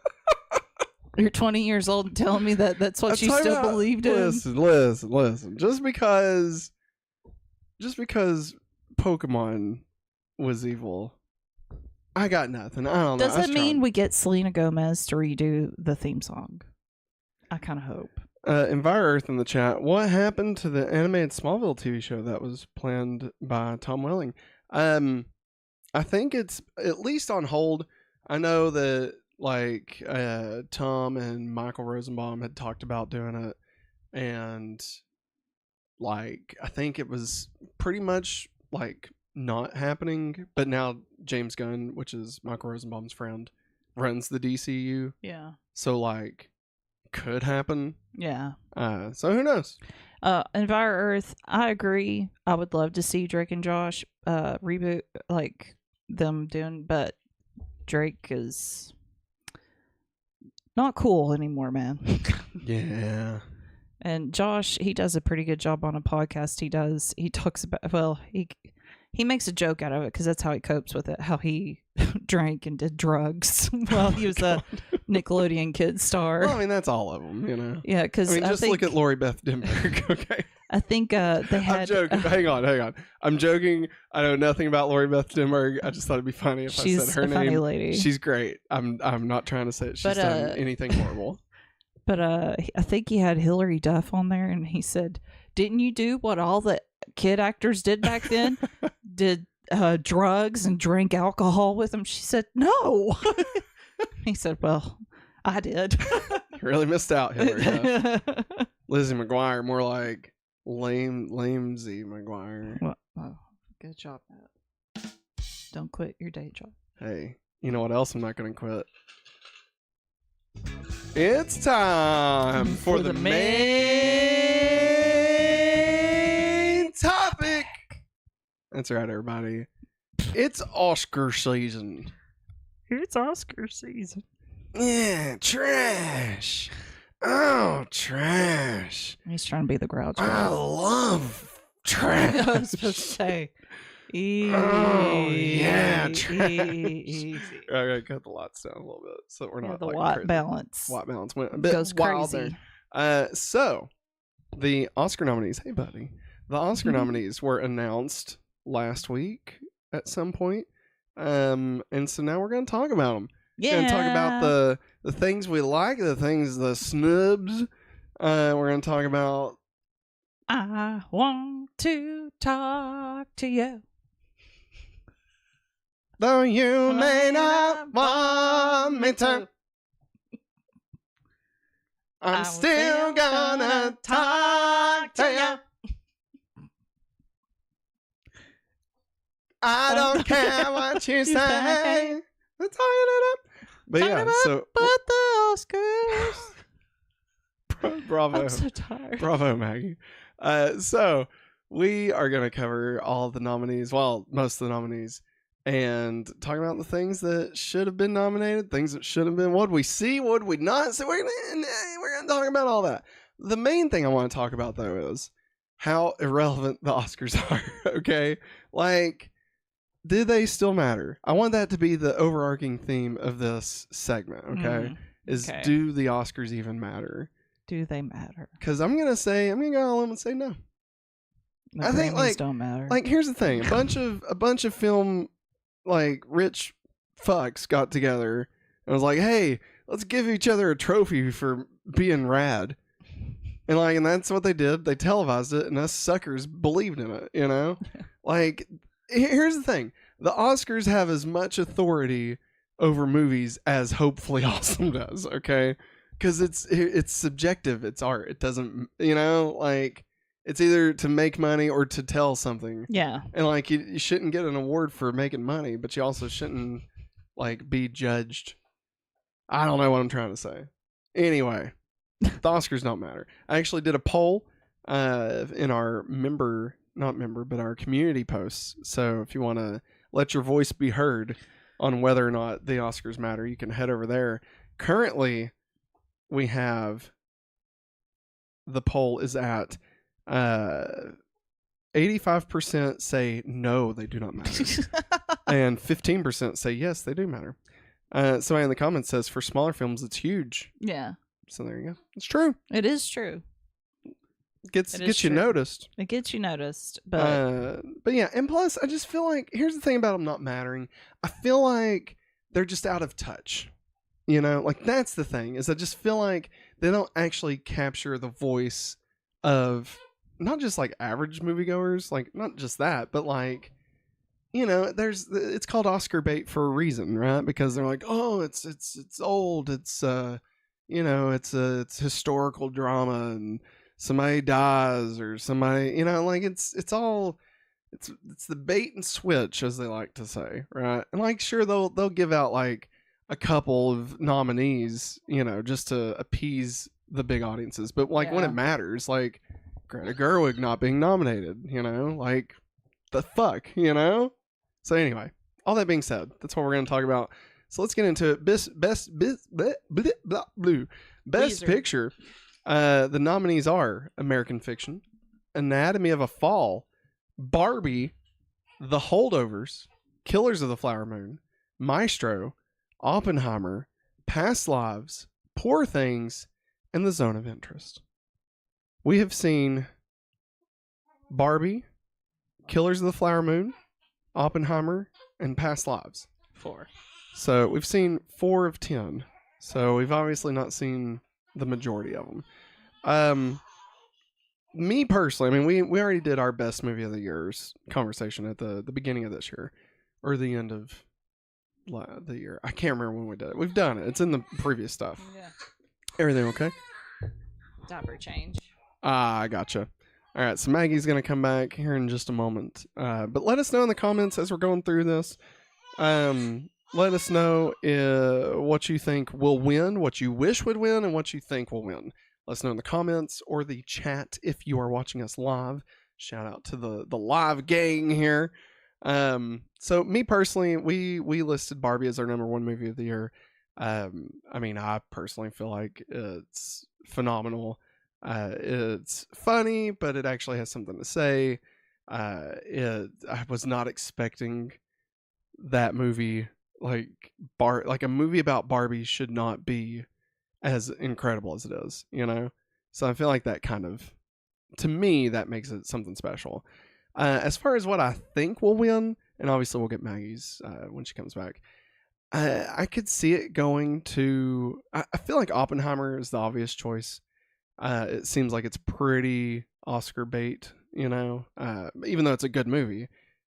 you're 20 years old and telling me that's what you still believed in? Listen. Just because Pokemon was evil, I got nothing. I don't know. Does that mean we get Selena Gomez to redo the theme song? I kind of hope. Enviro Earth in the chat. What happened to the animated Smallville TV show that was planned by Tom Welling? I think it's at least on hold. I know that like Tom and Michael Rosenbaum had talked about doing it, and like I think it was pretty much like not happening. But now James Gunn, which is Michael Rosenbaum's friend, runs the DCU. Yeah. So like could happen. Yeah. So who knows? Envire Earth, I agree. I would love to see Drake and Josh reboot, like them doing, but Drake is not cool anymore, man. Yeah. And Josh, he does a pretty good job on a podcast. He talks about, well, he makes a joke out of it because that's how he copes with it, how he drank and did drugs while he was a Nickelodeon kid star. Well, I mean, that's all of them, you know. Yeah, because just look at Lori Beth Denberg, okay? I think they had. I'm joking. Hang on. I'm joking. I know nothing about Lori Beth Denberg. I just thought it'd be funny if I said her a name. Funny lady. She's great. I'm not trying to say that she's done anything horrible. But I think he had Hillary Duff on there, and he said, "Didn't you do what all the kid actors did back then? Did drugs and drink alcohol with them?" She said, "No." He said, "Well, I did." You really missed out, Hillary Duff. Lizzie McGuire, more like lamesy McGuire. Well, oh, good job, Matt. Don't quit your day job. Hey, you know what else I'm not going to quit? It's time for the main topic. That's right, everybody. It's Oscar season. It's Oscar season. Yeah, trash. Oh, trash. He's trying to be the Grouch. I love trash. I was supposed to say. Easy. Oh, yeah, trash. Easy. I gotta cut the lots down a little bit so we're not the like white crazy. balance. White balance went a bit Goes wild crazy. there. So, the Oscar nominees. Hey, buddy. The Oscar nominees were announced last week at some point. And so now we're going to talk about them. Yeah. We're going to talk about the things we like, the snubs. We're going to talk about... I want to talk to you. Though you may not want me to, I'm still gonna talk to you. I don't care what you say. Let's talk it up. But yeah, so but the Oscars. bravo. I'm so tired. Bravo, Maggie. So we are going to cover all the nominees, well, most of the nominees, and talk about the things that should have been nominated, things that should have been. What we see, what we not see. We're going to talk about all that. The main thing I want to talk about, though, is how irrelevant the Oscars are, okay? Like, do they still matter? I want that to be the overarching theme of this segment, okay? Do the Oscars even matter? Do they matter? Because I'm going to go all in and say no. I think like don't matter. Like, here's the thing: a bunch of film, like, rich fucks got together and was like, "Hey, let's give each other a trophy for being rad." And that's what they did. They televised it, and us suckers believed in it. You know, like, here's the thing: the Oscars have as much authority over movies as Hopefully Awesome does. Okay, because it's subjective. It's art. It doesn't, like. It's either to make money or to tell something. Yeah. And, like, you shouldn't get an award for making money, but you also shouldn't, like, be judged. I don't know what I'm trying to say. Anyway, the Oscars don't matter. I actually did a poll in our our community posts. So if you want to let your voice be heard on whether or not the Oscars matter, you can head over there. Currently, we have the poll is at 85% say no, they do not matter, and 15% say yes, they do matter. Somebody in the comments says for smaller films, it's huge. Yeah. So there you go. It's true. It is true. Gets you noticed. It gets you noticed, but yeah, and plus, I just feel like here's the thing about them not mattering. I feel like they're just out of touch. Like, that's the thing, is I just feel like they don't actually capture the voice of not just, like, average moviegoers, like, not just that, but, like, it's called Oscar bait for a reason, right? Because they're like, oh, it's old, it's it's historical drama, and somebody dies or somebody, like, it's the bait and switch, as they like to say, right? And, like, sure, they'll give out, like, a couple of nominees, just to appease the big audiences, but, like, when it matters, like, Greta Gerwig not being nominated, you know? Like, the fuck, you know? So anyway, all that being said, that's what we're going to talk about. So let's get into it. Best picture. The nominees are American Fiction, Anatomy of a Fall, Barbie, The Holdovers, Killers of the Flower Moon, Maestro, Oppenheimer, Past Lives, Poor Things, and The Zone of Interest. We have seen Barbie, Killers of the Flower Moon, Oppenheimer, and Past Lives. 4. So we've seen 4 of 10. So we've obviously not seen the majority of them. Me personally, I mean, we already did our best movie of the year's conversation at the beginning of this year, or the end of the year. I can't remember when we did it. We've done it. It's in the previous stuff. Yeah. Everything okay? Diaper change. I gotcha. All right, so Maggie's going to come back here in just a moment. But let us know in the comments as we're going through this. Let us know what you think will win, what you wish would win, and what you think will win. Let us know in the comments or the chat if you are watching us live. Shout out to the live gang here. So me personally, we listed Barbie as our #1 movie of the year. I mean, I personally feel like it's phenomenal. It's funny, but it actually has something to say. I was not expecting that movie. Like a movie about Barbie should not be as incredible as it is, you know? So I feel like that kind of, to me, that makes it something special. As far as what I think will win, and obviously we'll get Maggie's when she comes back, I could see it going to, I feel like Oppenheimer is the obvious choice. It seems like it's pretty Oscar bait, you know, even though it's a good movie.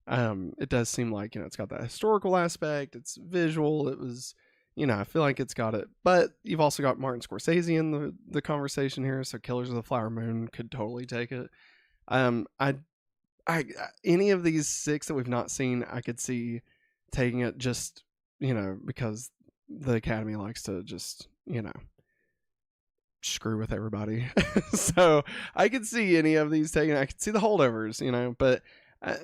It does seem like, you know, it's got that historical aspect, it's visual, it was, you know, I feel like it's got it. But you've also got Martin Scorsese in the conversation here, so Killers of the Flower Moon could totally take it. I any of these 6 that we've not seen, I could see taking it, just, you know, because the Academy likes to just, you know, screw with everybody. So I could see any of these taking it. I could see The Holdovers, you know, but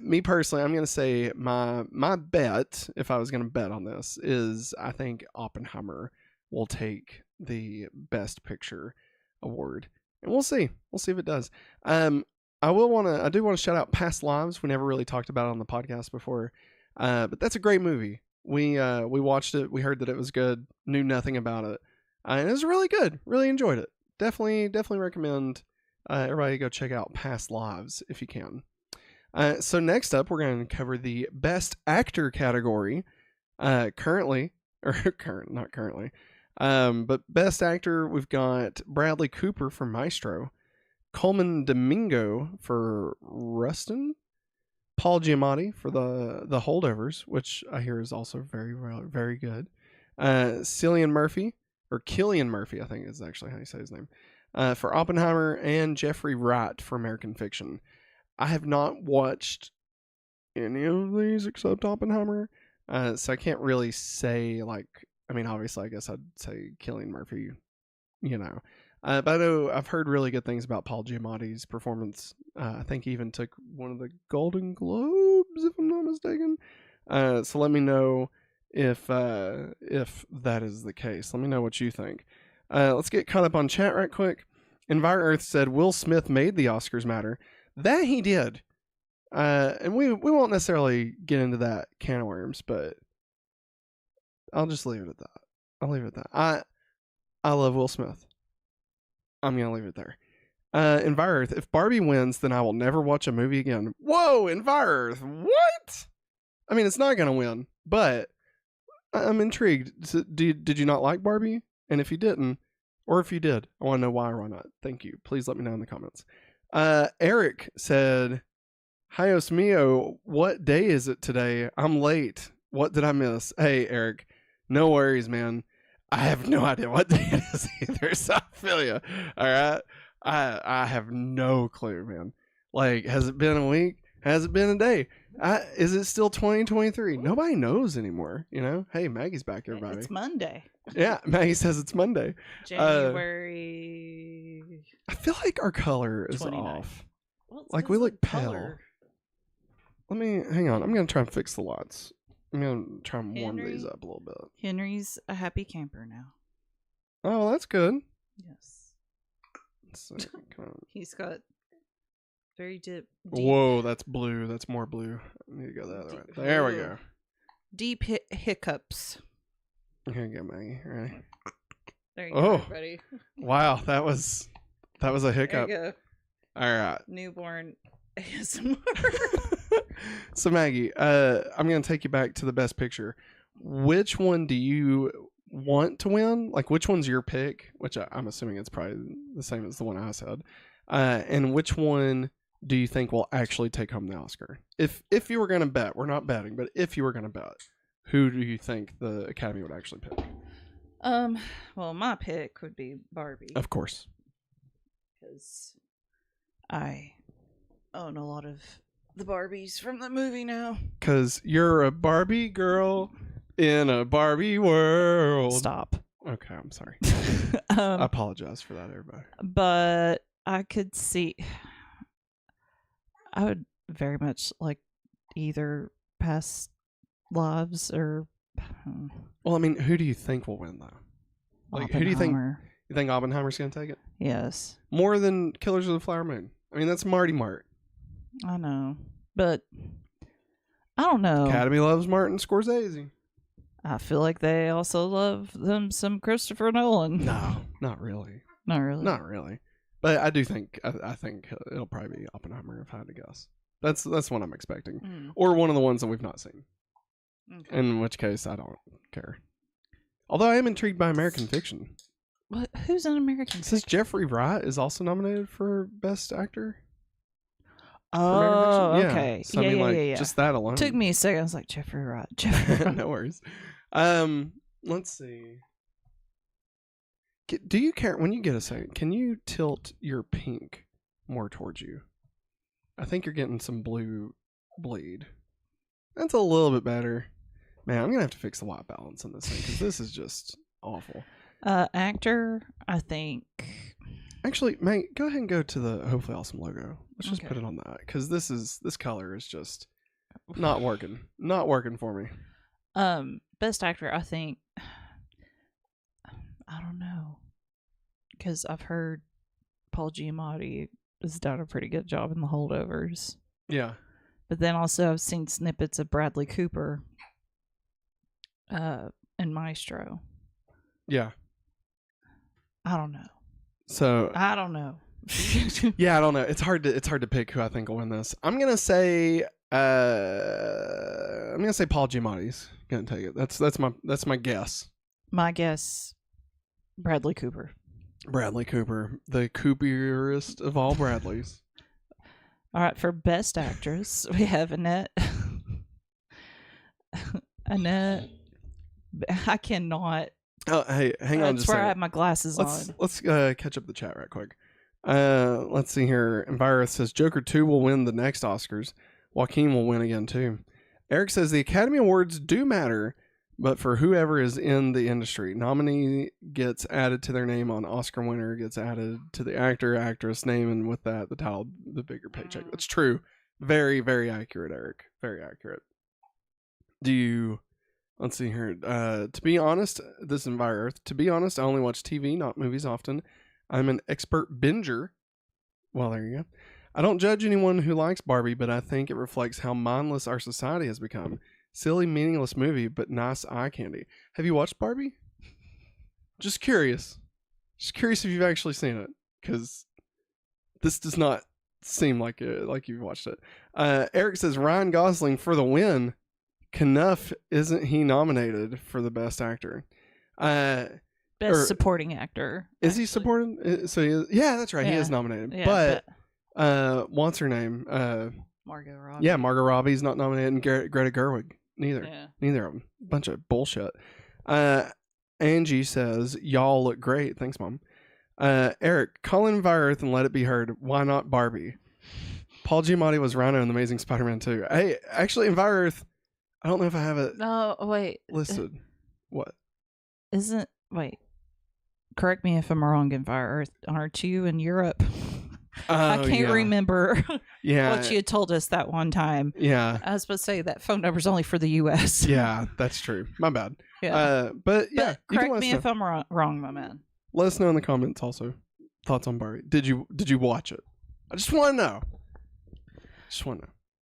me personally, I'm going to say my bet, if I was going to bet on this, is I think Oppenheimer will take the Best Picture award. And we'll see. We'll see if it does. I do want to shout out Past Lives. We never really talked about it on the podcast before. But that's a great movie. We watched it. We heard that it was good. Knew nothing about it. And it was really good. Really enjoyed it. Definitely recommend everybody go check out Past Lives if you can. So next up, we're going to cover the Best Actor category. Not currently, but Best Actor, we've got Bradley Cooper for Maestro, Coleman Domingo for Rustin, Paul Giamatti for the Holdovers, which I hear is also very, very good. Cillian Murphy, I think is actually how you say his name, for Oppenheimer, and Jeffrey Wright for American Fiction. I have not watched any of these except Oppenheimer, so I can't really say, like, I mean, obviously, I guess I'd say Cillian Murphy, you know. But I know I've heard really good things about Paul Giamatti's performance. I think he even took one of the Golden Globes, if I'm not mistaken. So let me know if that is the case. Let me know what you think. Let's get caught up on chat right quick. Envire Earth said Will Smith made the Oscars matter. That he did. And we won't necessarily get into that can of worms, but I'll just leave it at that. I'll leave it at that. I love Will Smith. I'm going to leave it there. Envire Earth, if Barbie wins, then I will never watch a movie again. Whoa, Envire Earth, what? I mean, it's not going to win, but I'm intrigued. So, did you not like Barbie? And if you didn't, or if you did, I want to know why or why not. Thank you. Please let me know in the comments. Eric said, Hios Mio, what day is it today? I'm late. What did I miss? Hey, Eric, no worries, man. I have no idea what day it is either, so I feel you. All right? I have no clue, man. Like, has it been a week? Has it been a day? Is it still 2023? Nobody knows anymore. You know. Hey, Maggie's back, everybody. It's Monday. Yeah, Maggie says it's Monday. January. I feel like our color is 29th. off. Well, Like we look pale. color. Let me hang on. I'm gonna try and fix the lights. I'm gonna try and warm Henry? these up a little bit. Henry's a happy camper now. Oh, well, that's good. Yes. So, come on. He's got very deep. Whoa, that's blue. That's more blue. I need to go the other way. There we go. Deep hiccups. Here you go, Maggie. Ready? There you Oh. go, buddy. Wow, that was a There hiccup. you go. All right. Newborn ASMR. So Maggie, I'm gonna take you back to the best picture. Which one do you want to win? Like, which one's your pick? Which I'm assuming it's probably the same as the one I said. And which one do you think will actually take home the Oscar? If you were gonna bet, we're not betting, but if you were gonna bet, who do you think the Academy would actually pick? Well, my pick would be Barbie. Of course. Because I own a lot of the Barbies from the movie now. Because you're a Barbie girl in a Barbie world. Stop. Okay, I'm sorry. I apologize for that, everybody. But I could see. I would very much like either Past Lives or. Well, I mean, who do you think will win, though? Like, who do you think? Oppenheimer. You think Oppenheimer's going to take it? Yes. More than Killers of the Flower Moon. I mean, that's Marty Mart. I know. But I don't know. Academy loves Martin Scorsese. I feel like they also love them some Christopher Nolan. No, not really. Not really. Not really. But I do think, I think it'll probably be Oppenheimer if I had to guess. That's what I'm expecting. Mm. Or one of the ones that we've not seen. Okay. In which case, I don't care. Although I am intrigued by American Fiction. What? Who's an American? It says Jeffrey Wright is also nominated for Best Actor. Oh, Yeah. okay. So I mean, like, just that alone. Took me a second. I was like, Jeffrey Wright. Jeffrey Wright. No worries. Let's see. Do you care when you get a second? Can you tilt your pink more towards you? I think you're getting some blue bleed. That's a little bit better. Man, I'm gonna have to fix the white balance on this thing because this is just awful. Actor, I think. Actually, Mate, go ahead and go to the Hopefully Awesome logo. Let's just Okay. put it on that because this color is just not working. Not working for me. Best actor, I think. I don't know, because I've heard Paul Giamatti has done a pretty good job in The Holdovers. Yeah. But then also I've seen snippets of Bradley Cooper and Maestro. Yeah. I don't know. So I don't know. yeah, I don't know. It's hard to pick who I think will win this. I'm gonna say Paul Giamatti's gonna take it. That's my guess. My guess, Bradley Cooper. Bradley Cooper, the Cooperest of all Bradleys. All right, for Best Actress, we have Annette. Annette. I cannot. Oh, hey, hang on That's just a where I second. have my glasses on. Let's catch up the chat right quick. Let's see here. Envirus says Joker 2 will win the next Oscars. Joaquin will win again too. Eric says the Academy Awards do matter, but for whoever is in the industry, nominee gets added to their name on Oscar winner gets added to the actor, actress name, and with that, the title, the bigger paycheck. That's true. Very, very accurate, Eric. Very accurate. Let's see here. To be honest, this is Enviro. To be honest, I only watch TV, not movies often. I'm an expert binger. Well, there you go. I don't judge anyone who likes Barbie, but I think it reflects how mindless our society has become. Silly, meaningless movie, but nice eye candy. Have you watched Barbie? Just curious. Just curious if you've actually seen it, because this does not seem like you've watched it. Eric says Ryan Gosling for the win. Knuff, isn't he nominated for the best actor? Best supporting actor. Is he supported? So yeah, that's right. He is nominated. Yeah, but what's her name? Margot Robbie. Yeah, Margot Robbie's not nominated, and Greta Gerwig neither. Yeah. Neither of them. Bunch of bullshit. Angie says y'all look great. Thanks, Mom. Eric, call in Virith and let it be heard. Why not Barbie? Paul Giamatti was Rhino in The Amazing Spider-Man 2. Hey, actually, Enviro Earth, I don't know if I have it No, wait. listed. What? Correct me if I'm wrong, Enviro Earth. Aren't you in Europe? I Oh, can't yeah. remember Yeah. what you had told us that one time. Yeah. I was supposed to say that phone number's only for the U.S. Yeah, that's true. My bad. Yeah. But yeah, But correct me if I'm wrong, my man. let us know in the comments also. Thoughts on Barbie. Did you watch it? I just want to know.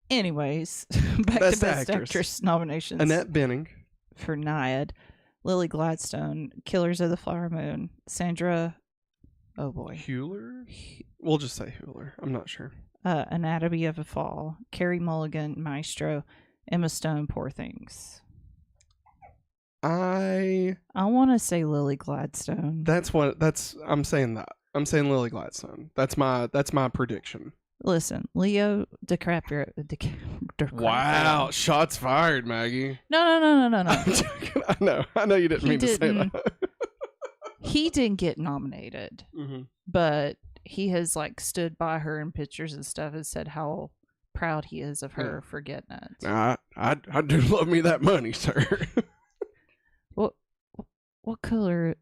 Anyways, back Best to Best Actress. Actress nominations. Annette Bening. For Naiad, Lily Gladstone, Killers of the Flower Moon, Sandra, oh boy, Hewler? We'll just say Hewler. I'm not sure. Anatomy of a Fall, Carey Mulligan, Maestro, Emma Stone, Poor Things. I want to say Lily Gladstone. I'm saying that. I'm saying Lily Gladstone. That's my prediction. Listen, Leo DiCaprio. Wow, shots fired, Maggie. No. I'm joking. I know you didn't mean to say that. He didn't get nominated, Mm-hmm. but he has like stood by her in pictures and stuff and said how proud he is of her for getting it. I do love me that money, sir. What color?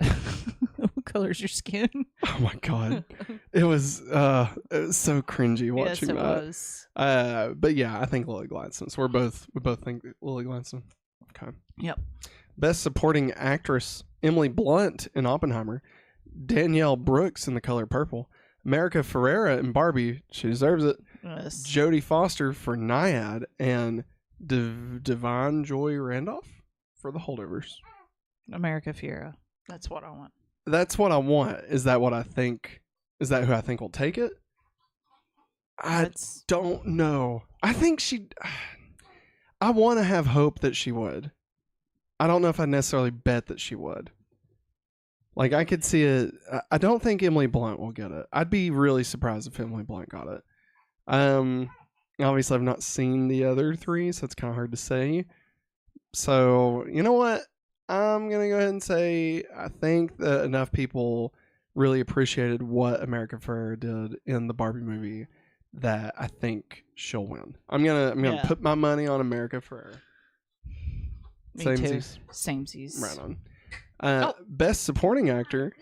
What color is your skin? Oh my god, it was so cringy watching that. Yes, it was. But yeah, I think Lily Gladstone. So we both think Lily Gladstone. Okay. Yep. Best Supporting Actress: Emily Blunt in Oppenheimer, Danielle Brooks in The Color Purple, America Ferrera in Barbie. She deserves it. Yes. Jodie Foster for Naiad, and Devon Joy Randolph for The Holdovers. America Fiera. That's what I want. That's what I want. Is that what I think? Is that who I think will take it? I don't know. I think I want to have hope that she would. I don't know if I necessarily bet that she would. Like, I could see it. I don't think Emily Blunt will get it. I'd be really surprised if Emily Blunt got it. Obviously, I've not seen the other three, so it's kind of hard to say. So, you know what? I'm going to go ahead and say I think that enough people really appreciated what America Ferrera did in the Barbie movie that I think she'll win. I'm gonna put my money on America Ferrera. Samesies. Right on. Best Supporting Actor,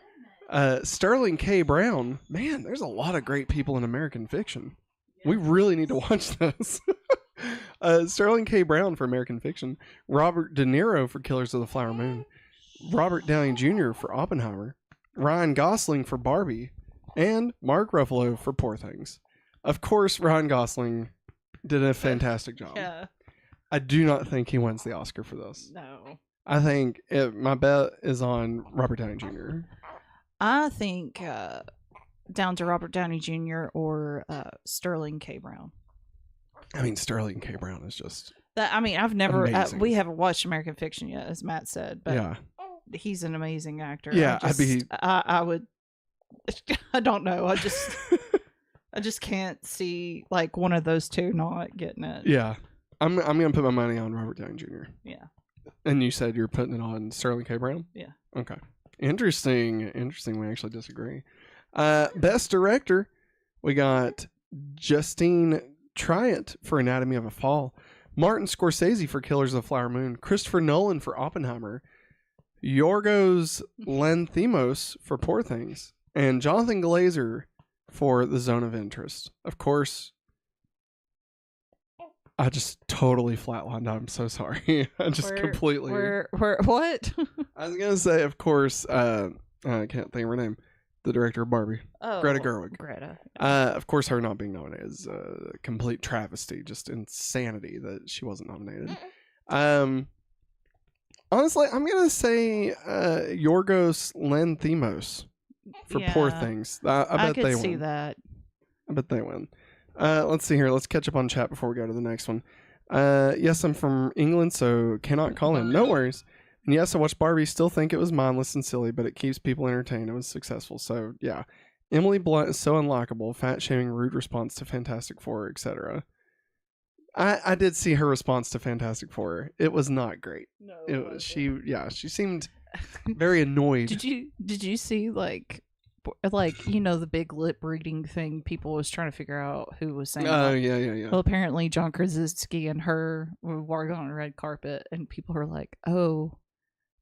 Sterling K. Brown. Man, there's a lot of great people in American Fiction. We really need to watch this. Sterling K. Brown for American Fiction, Robert De Niro for Killers of the Flower Moon, Robert Downey Jr. for Oppenheimer, Ryan Gosling for Barbie, and Mark Ruffalo for Poor Things. Of course, Ryan Gosling did a fantastic job. Yeah. I do not think he wins the Oscar for this. No. I think my bet is on Robert Downey Jr. I think down to Robert Downey Jr. or Sterling K. Brown. I mean, Sterling K. Brown is just That. I mean, I've never. amazing. We haven't watched American Fiction yet, as Matt said, but yeah. he's an amazing actor. Yeah, I would. I don't know. I just can't see like one of those two not getting it. Yeah. I'm gonna put my money on Robert Downey Jr. Yeah. And you said you're putting it on Sterling K. Brown? Yeah. Okay. Interesting. We actually disagree. Best Director, we got Justine Triet for Anatomy of a Fall, Martin Scorsese for Killers of the Flower Moon, Christopher Nolan for Oppenheimer, Yorgos Lanthimos for Poor Things, and Jonathan Glazer for The Zone of Interest. Of course, I just totally flatlined. I'm so sorry. I just completely. What? I was gonna say, of course. I can't think of her name. The director of Barbie, Greta Gerwig. Greta. Of course, her not being nominated is a complete travesty. Just insanity that she wasn't nominated. Honestly, I'm gonna say Yorgos Lanthimos for Poor Things. I bet they win. see that. I bet they win. Let's see here. Let's catch up on chat before we go to the next one. Yes, I'm from England, so cannot call in. No worries. And yes, I watched Barbie. Still think it was mindless and silly, but it keeps people entertained. It was successful. So yeah, Emily Blunt is so unlikable. Fat shaming, rude response to Fantastic Four, etc. I did see her response to Fantastic Four. It was not great. No, she seemed very annoyed. Did you see like like, you know, the big lip reading thing. People was trying to figure out who was saying Oh, that. yeah. Well, apparently John Krasinski and her were walking on a red carpet, and people were like, "Oh,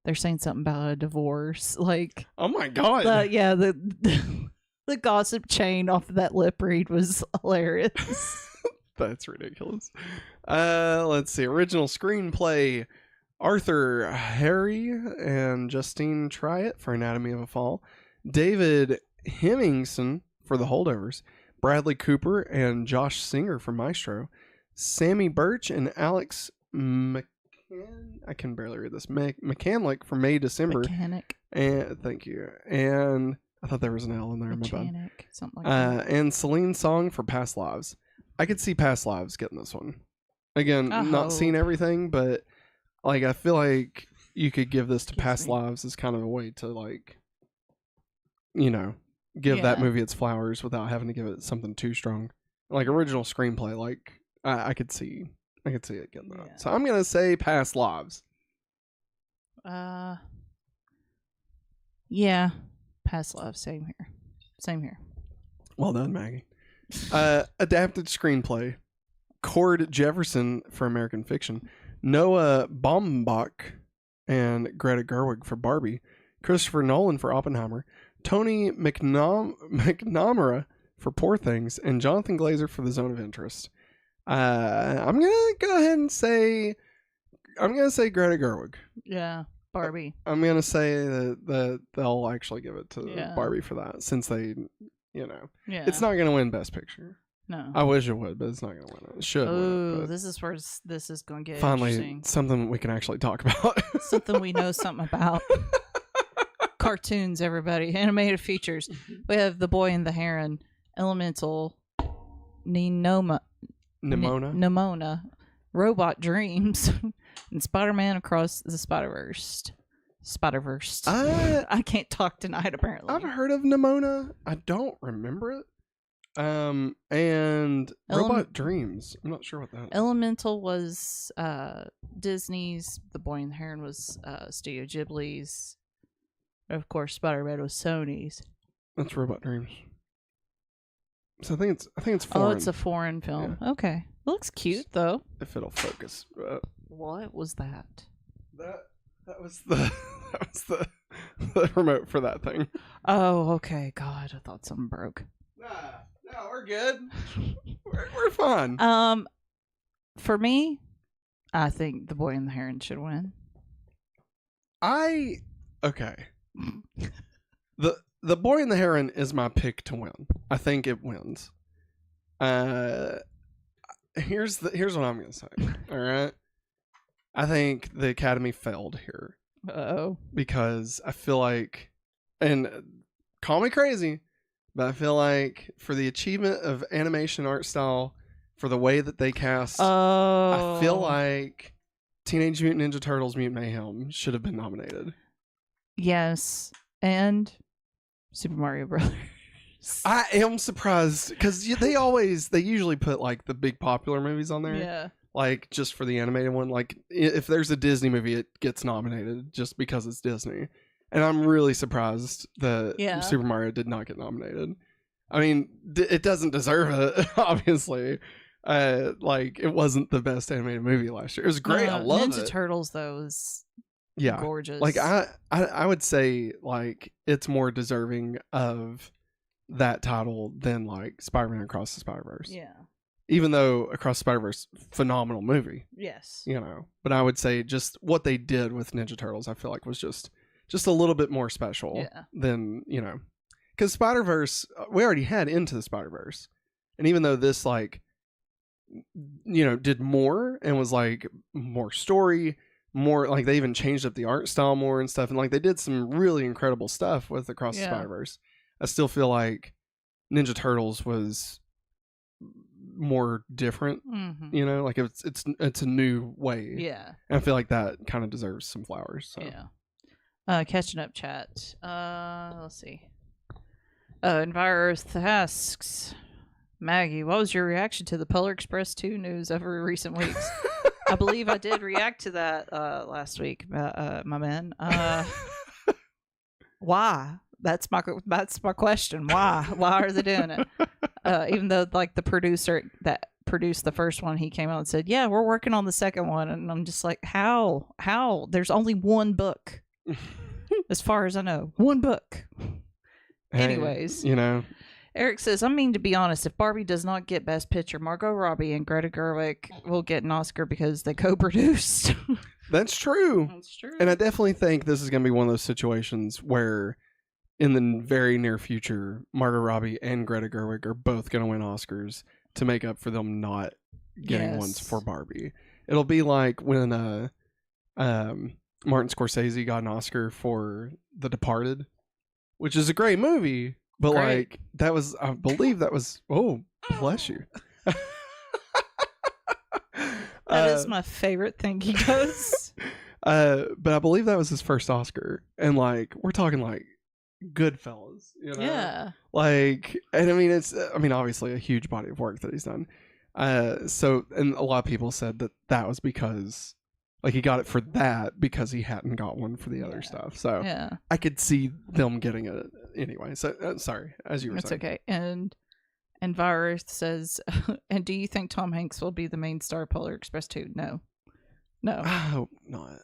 they're saying something about a divorce." Like, oh my God. The gossip chain off of that lip read was hilarious. That's ridiculous. Let's see. Original screenplay: Arthur Harry and Justine Triet for Anatomy of a Fall, David Hemmingson for The Holdovers, Bradley Cooper and Josh Singer for Maestro, Sammy Birch and Alex I can barely read this. McCanlick for May December. Mechanic. And thank you. And I thought there was an L in there. Mechanic. Something like that. And Celine Song for Past Lives. I could see Past Lives getting this one. Again, not seeing everything, but like I feel like you could give this to Past Lives as kind of a way to, like, you know, give that movie its flowers without having to give it something too strong. Like original screenplay, like I could see it getting that. So I'm gonna say Past Lives. Yeah, Past Lives. Same here. Well done, Maggie. Adapted screenplay: Cord Jefferson for American Fiction, Noah Baumbach and Greta Gerwig for Barbie, Christopher Nolan for Oppenheimer, Tony McNamara for Poor Things, and Jonathan Glazer for The Zone of Interest. I'm gonna go ahead and say Greta Gerwig. Yeah, Barbie. I'm gonna say that they'll actually give it to Barbie for that, since they, you know, it's not gonna win Best Picture. No, I wish it would, but it's not gonna win it. It should. Oh, this is where this is going to get finally interesting. Something we can actually talk about. Something we know something about. Cartoons, everybody. Animated features. We have The Boy and the Heron, Elemental, Nimona, Robot Dreams, and Spider-Man Across the Spider-Verse. I can't talk tonight, apparently. I've heard of Nimona. I don't remember it. And Robot Dreams. I'm not sure what that is. Elemental was Disney's. The Boy and the Heron was Studio Ghibli's. Of course, Spider-Man was Sony's. That's Robot Dreams. So I think it's foreign. Oh, it's a foreign film. Yeah. Okay, it looks cute though. If it'll focus. What was that? That was the remote for that thing. Oh, okay. God, I thought something broke. No, we're good. we're fine. For me, I think The Boy and the Heron should win. Okay. The Boy and the Heron is my pick to win. I think it wins. Here's what I'm gonna say. All right. I think the Academy failed here. Uh-oh. Because I feel like, and call me crazy, but I feel like for the achievement of animation art style, for the way that they cast, I feel like Teenage Mutant Ninja Turtles Mutant Mayhem should have been nominated. Yes. And Super Mario Brothers. I am surprised because they usually put like the big popular movies on there. Yeah. Like just for the animated one. Like if there's a Disney movie, it gets nominated just because it's Disney. And I'm really surprised that Super Mario did not get nominated. I mean, it doesn't deserve it, obviously. Like it wasn't the best animated movie last year. It was great. I love it. Ninja Turtles though is gorgeous. Like I would say like it's more deserving of that title than like Spider-Man Across the Spider-Verse. Yeah. Even though Across the Spider-Verse, phenomenal movie. Yes. You know, but I would say just what they did with Ninja Turtles, I feel like was just a little bit more special than, you know, because Spider-Verse, we already had Into the Spider-Verse. And even though this like, you know, did more and was like more story, more like they even changed up the art style more and stuff. And like they did some really incredible stuff with Across the Spider-Verse. I still feel like Ninja Turtles was more different, you know, like it's a new way. Yeah. And I feel like that kind of deserves some flowers. So. Yeah. Catching up chat. Let's see. Enviro asks, Maggie, what was your reaction to the Polar Express 2 news over recent weeks? I believe I did react to that last week, my man. Why? that's my question. Why are they doing it? Even though like the producer that produced the first one, he came out and said, yeah, we're working on the second one. And I'm just like, how there's only one book as far as I know, one book. Hey, Anyways, Eric says, I mean, to be honest, if Barbie does not get Best Picture, Margot Robbie and Greta Gerwig will get an Oscar because they co-produced. That's true. That's true. And I definitely think this is going to be one of those situations where in the very near future, Margot Robbie and Greta Gerwig are both going to win Oscars to make up for them not getting ones for Barbie. It'll be like when Martin Scorsese got an Oscar for The Departed, which is a great movie. But like that was, I believe that was. Oh, bless you. That is my favorite thing he does. But I believe that was his first Oscar, and like we're talking like Goodfellas, Yeah. Like, and I mean, obviously a huge body of work that he's done. So, and a lot of people said that was because. Like, he got it for that because he hadn't got one for the other stuff. So, I could see them getting it anyway. So, sorry, as you were saying. That's okay. And Virus says, and do you think Tom Hanks will be the main star of Polar Express 2? No. I hope not.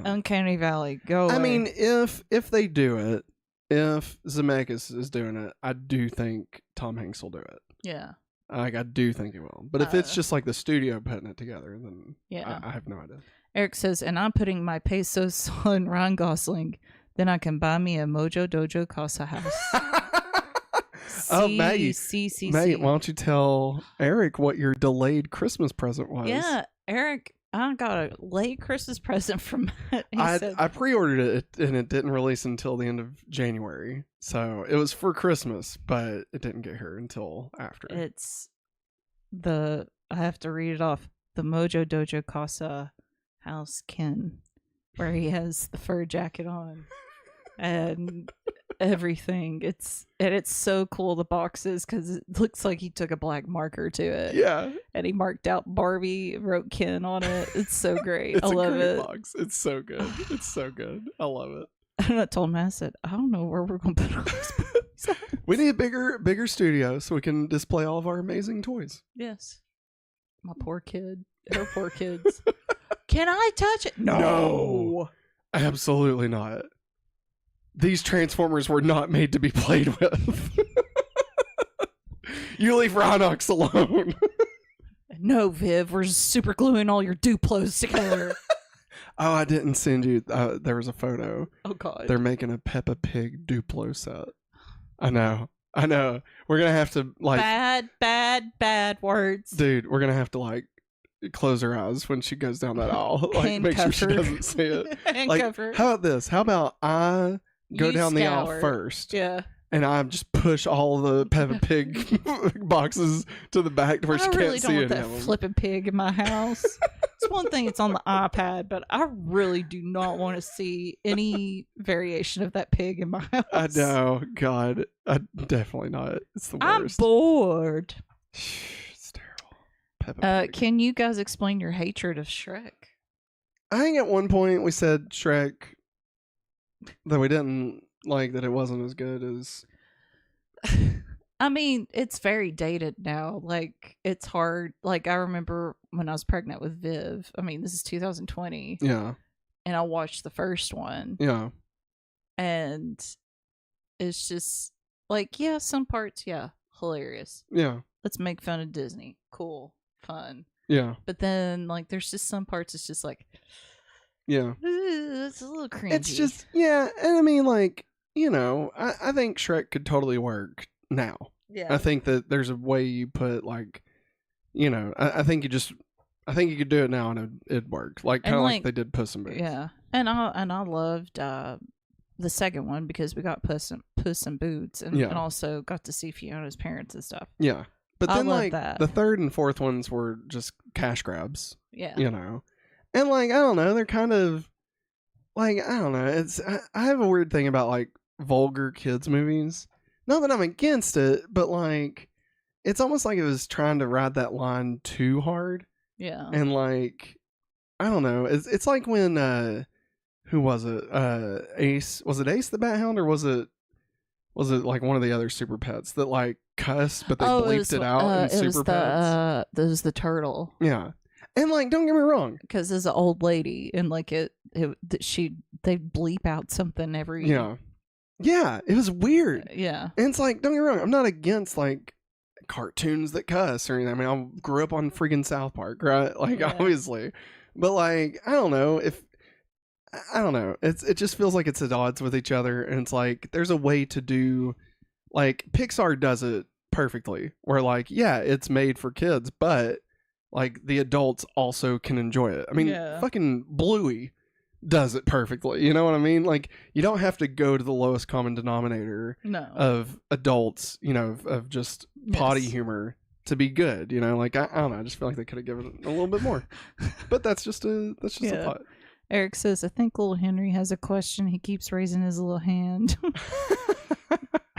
Uncanny Valley, go away. I mean, if they do it, if Zemeckis is doing it, I do think Tom Hanks will do it. Yeah. Like, I do think he will. But if it's just like the studio putting it together, then I have no idea. Eric says, and I'm putting my pesos on Ryan Gosling, then I can buy me a Mojo Dojo Casa house. Maggie, why don't you tell Eric what your delayed Christmas present was? Yeah, Eric, I got a late Christmas present from Matt. I pre-ordered it and it didn't release until the end of January. So it was for Christmas, but it didn't get here until after. It's I have to read it off. The Mojo Dojo Casa House Ken, where he has the fur jacket on and everything. It's so cool, the boxes, because it looks like he took a black marker to it. Yeah. And he marked out Barbie, wrote Ken on it. It's so great. It's I love a great it. box. It's so good. It's so good. I love it. And I told him, I said, I don't know where we're going to put all these movies. We need a bigger studio so we can display all of our amazing toys. Yes. My poor kid. Her poor kids. Can I touch it? No. Absolutely not. These Transformers were not made to be played with. You leave Rhinox alone. No, Viv, we're super gluing all your Duplos together. Oh, I didn't send you. There was a photo. Oh, God. They're making a Peppa Pig Duplo set. I know. We're going to have to, like... Bad words. Dude, we're going to have to, like, close her eyes when she goes down that aisle. Like, make sure she doesn't see it. Like, how about this? How about I go down the aisle first? Yeah. And I just push all the Peppa Pig boxes to the back to where she can't see it. I really don't want that flipping pig in my house. It's one thing, it's on the iPad, but I really do not want to see any variation of that pig in my house. I know. God. Definitely not. It's the worst. I'm bored. It's terrible. Peppa Pig. Can you guys explain your hatred of Shrek? I think at one point we said Shrek, that we didn't like, that it wasn't as good as... I mean, it's very dated now. Like, it's hard. Like, I remember when I was pregnant with Viv. I mean, this is 2020. Yeah. And I watched the first one. Yeah. And it's just, like, yeah, some parts, yeah, hilarious. Yeah. Let's make fun of Disney. Cool. Fun. Yeah. But then, like, there's just some parts it's just like... Yeah. It's a little cringy. It's just, yeah. And I mean, like, I think Shrek could totally work now. Yeah. I think that there's a way you put, like, I think you could do it now and it'd work. Like, kind of like they did Puss in Boots. Yeah. And I loved the second one because we got Puss in Boots and also got to see Fiona's parents and stuff. Yeah. But then, like, that. the third and fourth ones were just cash grabs. Yeah. And, like, I don't know, they're kind of, like, I don't know. I have a weird thing about, like, vulgar kids movies. Not that I'm against it, but, like, it's almost like it was trying to ride that line too hard. Yeah. And, like, I don't know. It's like when, who was it? Ace. Was it Ace the Bat Hound, or was it like one of the other super pets that like cuss, but they bleeped it out in super pets? It was the turtle. Yeah. And like, don't get me wrong, because it's an old lady, and like they bleep out something every. Yeah, it was weird. Yeah, and it's like, don't get me wrong, I'm not against like cartoons that cuss or anything. I mean, I grew up on friggin' South Park, right? Like, obviously, but like, I don't know. It just feels like it's at odds with each other, and it's like there's a way to do, like Pixar does it perfectly, where like, yeah, it's made for kids, but like the adults also can enjoy it. I mean, fucking Bluey does it perfectly. You know what I mean? Like, you don't have to go to the lowest common denominator of adults, you know, of just potty humor to be good. You know, like I don't know. I just feel like they could have given it a little bit more. But that's just a thought. Eric says, I think little Henry has a question. He keeps raising his little hand.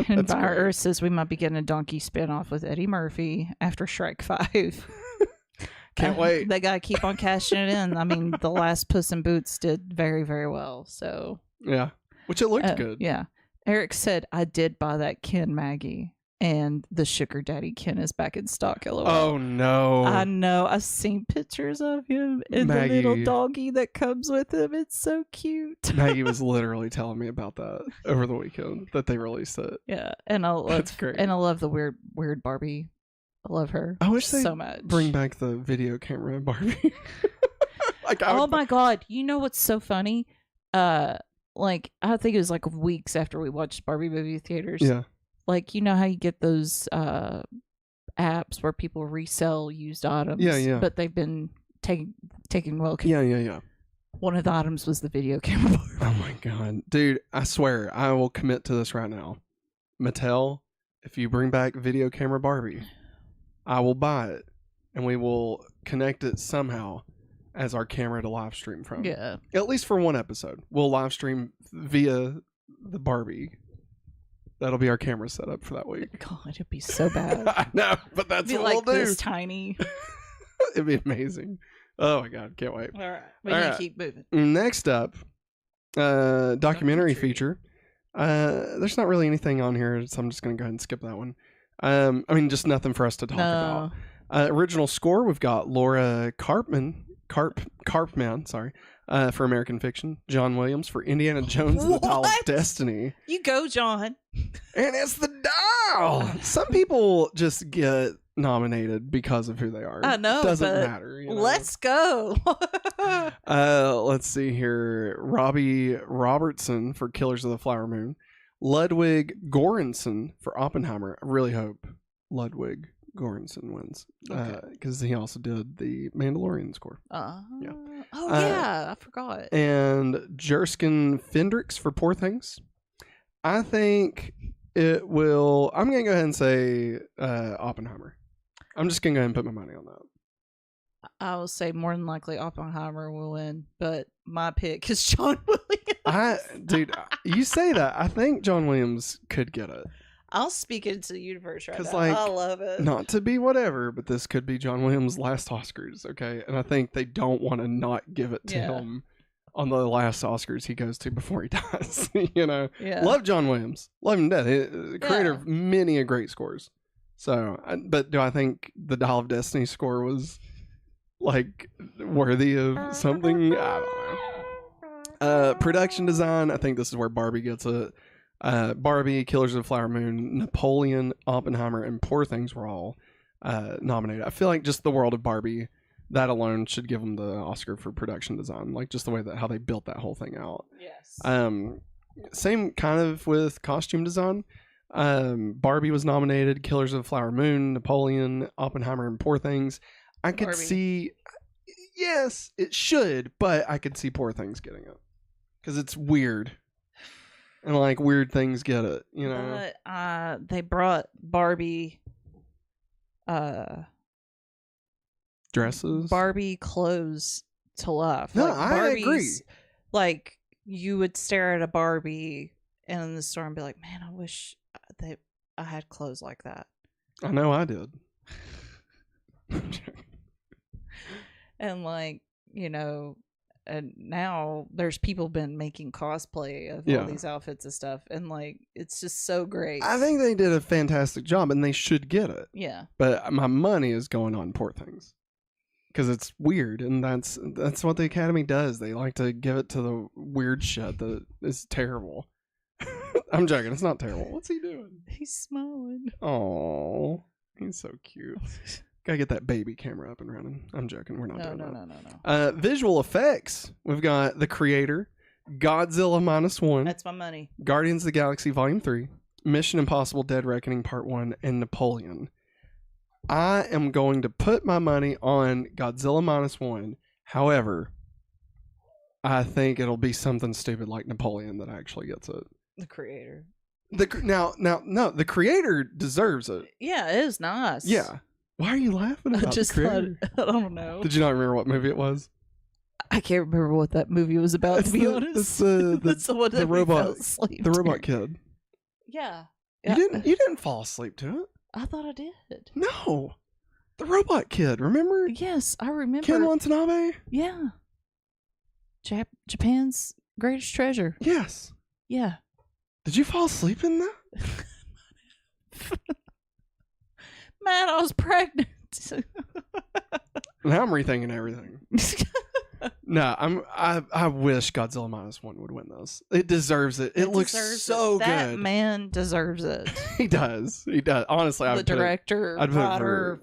And Byron says we might be getting a donkey spinoff with Eddie Murphy after Shrek 5. Can't wait. They gotta keep on cashing it in. I mean, the last Puss in Boots did very, very well. So yeah, which it looked good. Yeah. Eric said, I did buy that Ken Maggie, and the Sugar Daddy Ken is back in stock. LOL. Oh no! I know. I've seen pictures of him and Maggie, the little doggy that comes with him. It's so cute. Maggie was literally telling me about that over the weekend that they released it. Yeah, and that's great. And I love the weird Barbie. I love her. I wish they so much. Bring back the video camera Barbie. Like, my god! You know what's so funny? Like I think it was like weeks after we watched Barbie movie theaters. Yeah. Like, you know how you get those apps where people resell used items. Yeah. But they've been taking well care. Yeah. One of the items was the video camera Barbie. Oh my god, dude! I swear I will commit to this right now. Mattel, if you bring back video camera Barbie, I will buy it, and we will connect it somehow as our camera to live stream from. Yeah. At least for one episode. We'll live stream via the Barbie. That'll be our camera setup for that week. God, it'd be so bad. I know, but that's what we'll do. This tiny. It'd be amazing. Oh my god, can't wait. All right. We need to keep moving. Next up, documentary feature. There's not really anything on here, so I'm just going to go ahead and skip that one. I mean, just nothing for us to talk about. Original score, we've got Laura Carpman, for American Fiction. John Williams for Indiana Jones and the Dial of Destiny. You go, John. And it's the Dial. Some people just get nominated because of who they are. I know. Doesn't matter. You know? Let's go. Let's see here. Robbie Robertson for Killers of the Flower Moon. Ludwig Göransson for Oppenheimer. I really hope Ludwig Göransson wins because he also did the Mandalorian score. Yeah. Oh yeah, I forgot. And Jerskin Fendrix for Poor Things. I think it will. I'm gonna go ahead and say Oppenheimer. I'm just gonna go ahead and put my money on that. I will say more than likely Oppenheimer will win, but my pick is John Williams. Dude, you say that. I think John Williams could get it. I'll speak into the universe right now. Like, I love it. Not to be whatever, but this could be John Williams' last Oscars, okay? And I think they don't want to not give it to him on the last Oscars he goes to before he dies. You know? Yeah. Love John Williams. Love him to death. Creator of many great scores. So, but do I think the Dial of Destiny score was like worthy of something? I don't know. Production design, I think this is where Barbie gets it. Barbie, Killers of the Flower Moon, Napoleon, Oppenheimer, and Poor Things were all nominated. I feel like just the world of Barbie, that alone should give them the Oscar for production design. Like just the way that how they built that whole thing out. Yes. Same kind of with costume design. Barbie was nominated, Killers of the Flower Moon, Napoleon, Oppenheimer, and Poor Things. I could see, yes, it should, but I could see Poor Things getting it because it's weird. And like weird things get it, you know. But they brought Barbie dresses, Barbie clothes to life. No, like, I agree. Like you would stare at a Barbie in the store and be like, "Man, I wish that I had clothes like that." I know I did. And like, you know, and now there's people been making cosplay of all these outfits and stuff, and like it's just so great. I think they did a fantastic job, and they should get it. Yeah. But my money is going on Poor Things. Because it's weird, and that's what the Academy does. They like to give it to the weird shit that is terrible. I'm joking. It's not terrible. What's he doing? He's smiling. Oh, he's so cute. Gotta get that baby camera up and running. I'm joking. We're not doing that. No. Visual effects. We've got The Creator, Godzilla -1. That's my money. Guardians of the Galaxy Volume 3, Mission Impossible Dead Reckoning Part 1, and Napoleon. I am going to put my money on Godzilla -1. However, I think it'll be something stupid like Napoleon that actually gets it. The Creator. No, The Creator deserves it. Yeah, it is nice. Yeah. Why are you laughing about The Creator? I don't know. Did you not remember what movie it was? I can't remember what that movie was about, to be honest. That's the one that robot, fell asleep the robot kid. Yeah. You didn't fall asleep to it. I thought I did. No. The robot kid, remember? Yes, I remember. Ken Watanabe? Yeah. Japan's greatest treasure. Yes. Yeah. Did you fall asleep in that? Man, I was pregnant. Now I'm rethinking everything. No, I wish Godzilla -1 would win this. It deserves it. It looks so good. That man deserves it. He does. Honestly, the director, writer,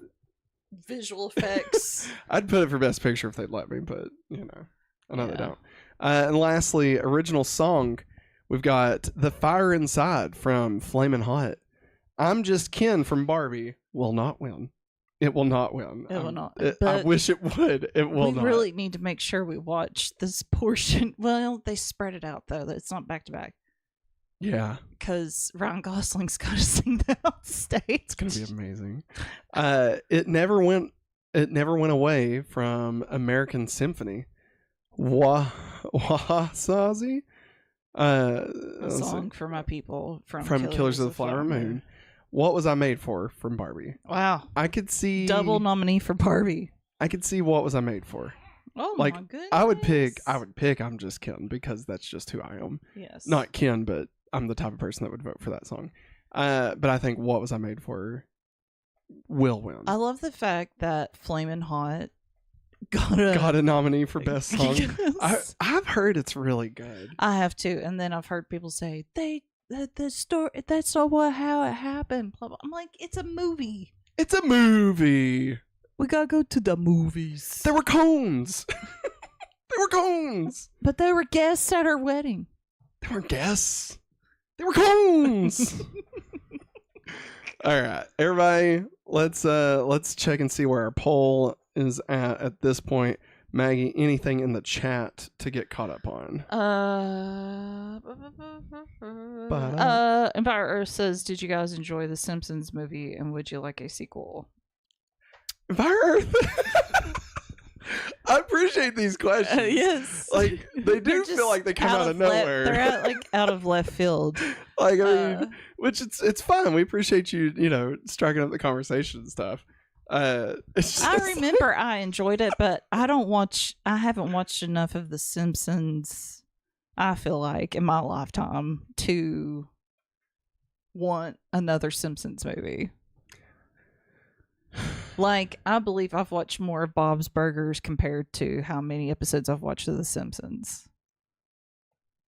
visual effects. I'd put it for Best Picture if they'd let me, but I know they don't. And lastly, original song. We've got The Fire Inside from Flamin' Hot. I'm Just Ken from Barbie will not win. It will not win. It will not. I wish it would. It will not. We really need to make sure we watch this portion. Well, they spread it out, though. It's not back to back. Yeah. Because Ryan Gosling's got to sing that on stage. It's going to be amazing. It never went away from American Symphony. Wahasazi? A song for my people from Killers of the Flower Moon. What Was I Made For from Barbie. Wow. I could see... Double nominee for Barbie. I could see What Was I Made For. Oh, my goodness. I would pick I'm Just Ken because that's just who I am. Yes. Not Ken, but I'm the type of person that would vote for that song. But I think What Was I Made For will win. I love the fact that Flamin' Hot got a nominee for Best Song. Yes. I've heard it's really good. I have too. And then I've heard people say, the story, that's not how it happened. Blah, blah. I'm like, it's a movie. It's a movie. We gotta go to the movies. There were cones. There were cones. But they were guests at our wedding. They weren't guests. They were cones. All right, everybody, let's check and see where our poll is at this point. Maggie, anything in the chat to get caught up on? Empire Earth says, did you guys enjoy the Simpsons movie and would you like a sequel? Empire Earth? I appreciate these questions. Yes. Like, they do feel like they come out of nowhere. They're out of left field. Like, I mean, which it's fun. We appreciate you, striking up the conversation and stuff. I remember I enjoyed it, but I haven't watched enough of The Simpsons, I feel like, in my lifetime to want another Simpsons movie. Like, I believe I've watched more of Bob's Burgers compared to how many episodes I've watched of The Simpsons.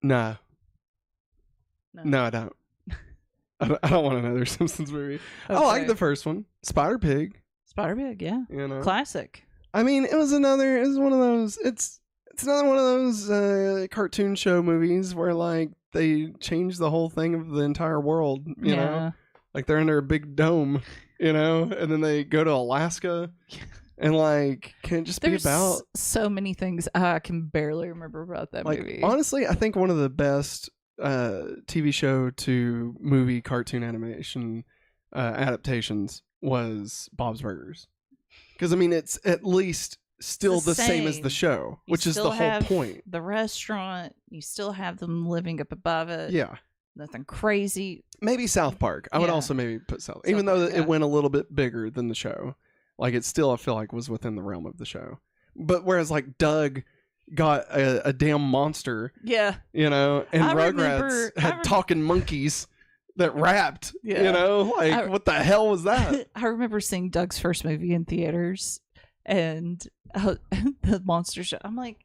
No, I don't. I don't want another Simpsons movie. Okay. I like the first one, Spider Pig. Spider Pig, yeah, classic. I mean, it's one of those. It's another one of those cartoon show movies where like they change the whole thing of the entire world. You know, like they're under a big dome. And then they go to Alaska, and like can't just be about so many things I can barely remember about that movie. Honestly, I think one of the best TV show to movie cartoon animation adaptations was Bob's Burgers, because I mean it's at least still the same as the show, which is the whole point. The restaurant, you still have them living up above it. Yeah. Nothing crazy. Maybe South Park. I would also maybe put South even though it went a little bit bigger than the show. Like it still, I feel like, was within the realm of the show. But whereas like Doug, got a damn monster, Yeah. you know, and I Rugrats had talking monkeys that rapped, Yeah. you know, like what the hell was that? I remember seeing Doug's first movie in theaters, and the monster show. I'm like,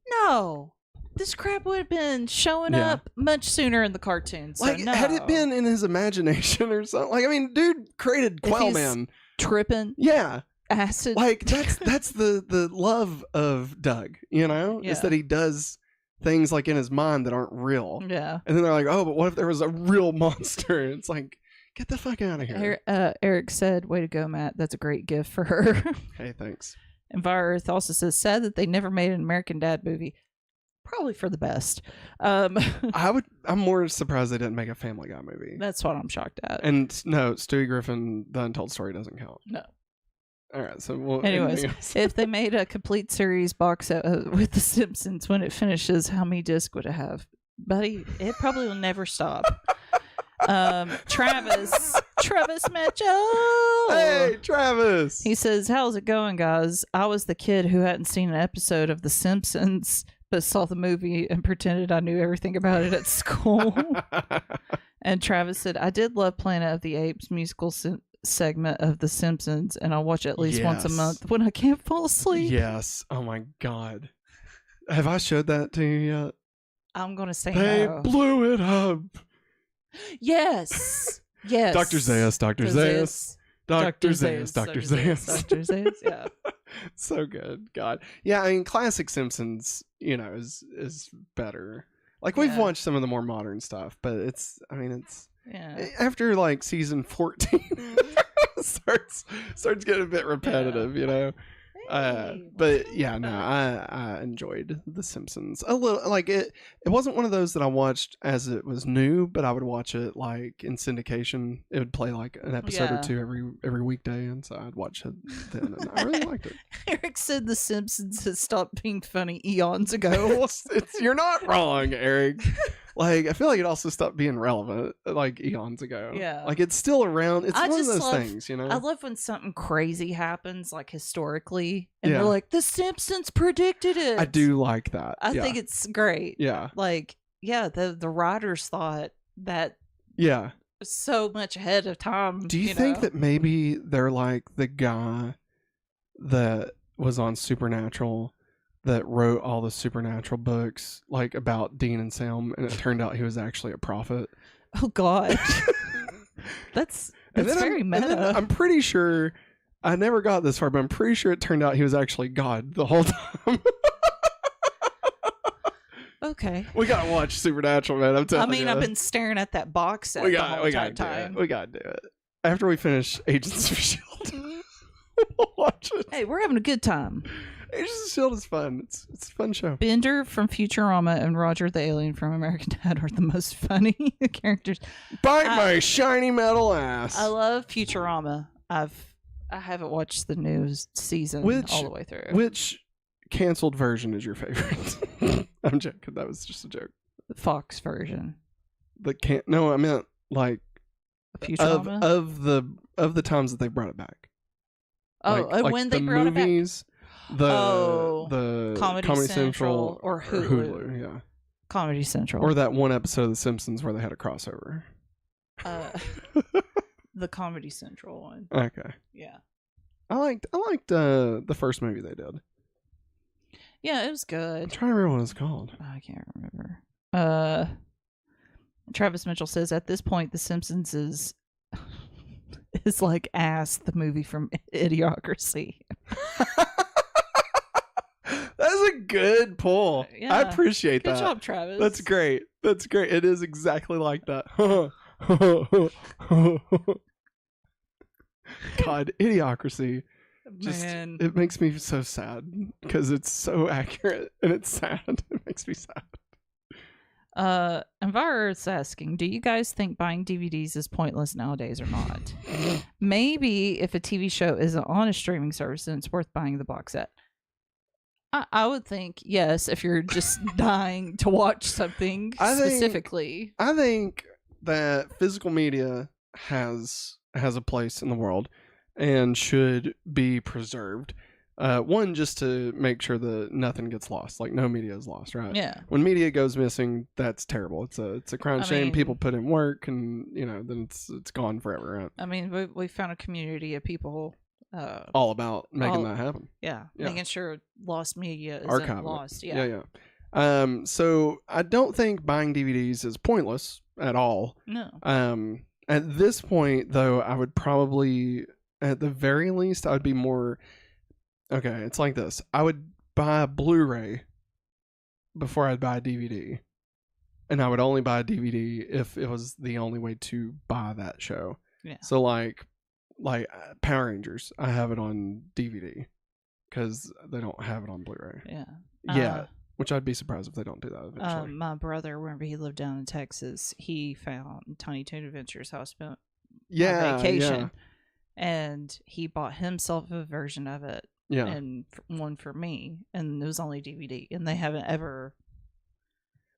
no, this crap would have been showing up much sooner in the cartoon. So like, no. had it been in his imagination or something, like, I mean, dude created Quailman. Tripping. Yeah. Acid. Like, that's the love of Doug, you know, is that he does things like in his mind that aren't real. Yeah. And then they're like, oh, but what if there was a real monster? It's like, get the fuck out of here. Eric said, way to go, Matt. That's a great gift for her. Hey, thanks. And Vire Earth also says, sad that they never made an American Dad movie. Probably for the best. I'm more surprised they didn't make a Family Guy movie. That's what I'm shocked at. And no, Stewie Griffin, The Untold Story doesn't count. No. All right, so anyways, if they made a complete series box set with The Simpsons, when it finishes, how many discs would it have? Buddy, it probably will never stop. Travis Mitchell. Hey, Travis. He says, how's it going, guys? I was the kid who hadn't seen an episode of The Simpsons, but saw the movie and pretended I knew everything about it at school. And Travis said, I did love Planet of the Apes musical segment of The Simpsons, and I'll watch it at least once a month when I can't fall asleep. Yes. Oh my God. Have I showed that to you yet? I'm going to say they no. blew it up. Yes. Yes. Dr. Zayas, Dr. Zayas. Dr. Zayas, Dr. Zayas. Yeah. So good. God. Yeah, I mean, classic Simpsons, you know, is better. Like, we've watched some of the more modern stuff, but it's after like season 14 starts getting a bit repetitive, you know. But yeah, no, I enjoyed The Simpsons a little. Like, it wasn't one of those that I watched as it was new, but I would watch it like in syndication. It would play like an episode or two every weekday, and so I'd watch it then, and I really liked it. Eric said The Simpsons has stopped being funny eons ago. You're not wrong, Eric. Like, I feel like it also stopped being relevant like eons ago. Yeah. Like, it's still around. It's one of those things, you know? I love when something crazy happens, like historically, and they're like, The Simpsons predicted it. I do like that. I think it's great. Yeah. Like, the writers thought that so much ahead of time. Do you think that maybe they're like the guy that was on Supernatural that wrote all the Supernatural books, like about Dean and Sam, and it turned out he was actually a prophet? Oh God, that's very meta. I'm pretty sure I never got this far, but I'm pretty sure it turned out he was actually God the whole time. Okay, we gotta watch Supernatural, man. I'm telling you. I've been staring at that box set the whole entire time. We gotta do it after we finish Agents of S.H.I.E.L.D. We'll watch it. Hey, we're having a good time. Agents of S.H.I.E.L.D. is fun. It's a fun show. Bender from Futurama and Roger the Alien from American Dad are the most funny characters. Bite my shiny metal ass. I love Futurama. I haven't watched the new season all the way through. Which canceled version is your favorite? I'm joking. That was just a joke. The Fox version. No, I meant like Futurama? of the times that they brought it back. Oh, like when they brought movies, it back? The Comedy Central or Hulu. Yeah. Comedy Central. Or that one episode of The Simpsons where they had a crossover. The Comedy Central one. Okay. Yeah. I liked the first movie they did. Yeah, it was good. I'm trying to remember what it's called. I can't remember. Travis Mitchell says, at this point, The Simpsons is like Ass, the movie from Idiocracy. That's a good pull. Yeah. I appreciate that. Good job, Travis. That's great. It is exactly like that. God, Idiocracy. Man. It makes me so sad because it's so accurate and it's sad. It makes me sad. Envira's asking, do you guys think buying DVDs is pointless nowadays or not? Maybe if a TV show isn't on a streaming service, then it's worth buying the box set. I would think yes, if you're just dying to watch something specifically. I think that physical media has a place in the world and should be preserved. One, just to make sure that nothing gets lost, like no media is lost, right? Yeah. When media goes missing, that's terrible. It's a crown shame. People put in work, and then it's gone forever, right? I mean, we found a community of people all about making that happen. Yeah, making sure lost media isn't archiving lost. Yeah. So I don't think buying DVDs is pointless at all. No. At this point, though, I would probably, at the very least, I would be more. Okay, it's like this. I would buy a Blu-ray before I'd buy a DVD. And I would only buy a DVD if it was the only way to buy that show. Yeah. So like Power Rangers, I have it on DVD because they don't have it on Blu-ray. Yeah. Yeah. Which I'd be surprised if they don't do that eventually. My brother, whenever he lived down in Texas, he found Tiny Toon Adventures House Spent on vacation. Yeah. And he bought himself a version of it. Yeah. And one for me. And it was only DVD. And they haven't ever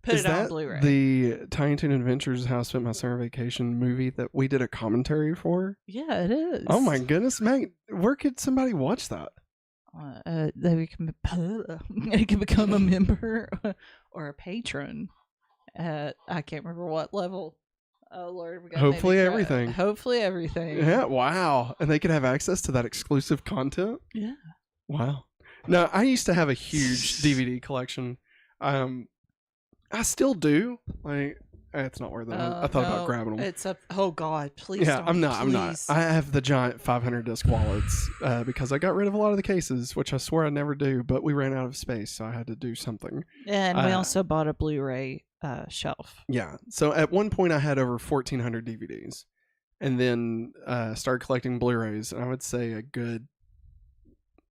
put it on Blu-ray. The Tiny Toon Adventures How I Spent My Summer Vacation movie that we did a commentary for? Yeah, it is. Oh my goodness, Maggie. Where could somebody watch that? They can become a member or a patron at, I can't remember what level. Oh Lord, we got hopefully everything. Hopefully everything. Yeah, wow. And they could have access to that exclusive content? Yeah. Wow. No, I used to have a huge DVD collection. I still do. Like, it's not worth it. I thought about grabbing them. It's up. Oh God, please. Yeah, don't, I'm not. I have the giant 500 disc wallets because I got rid of a lot of the cases, which I swore I'd never do, but we ran out of space, so I had to do something. And we also bought a Blu-ray shelf. Yeah. So at one point, I had over 1,400 DVDs, and then started collecting Blu-rays. And I would say a good,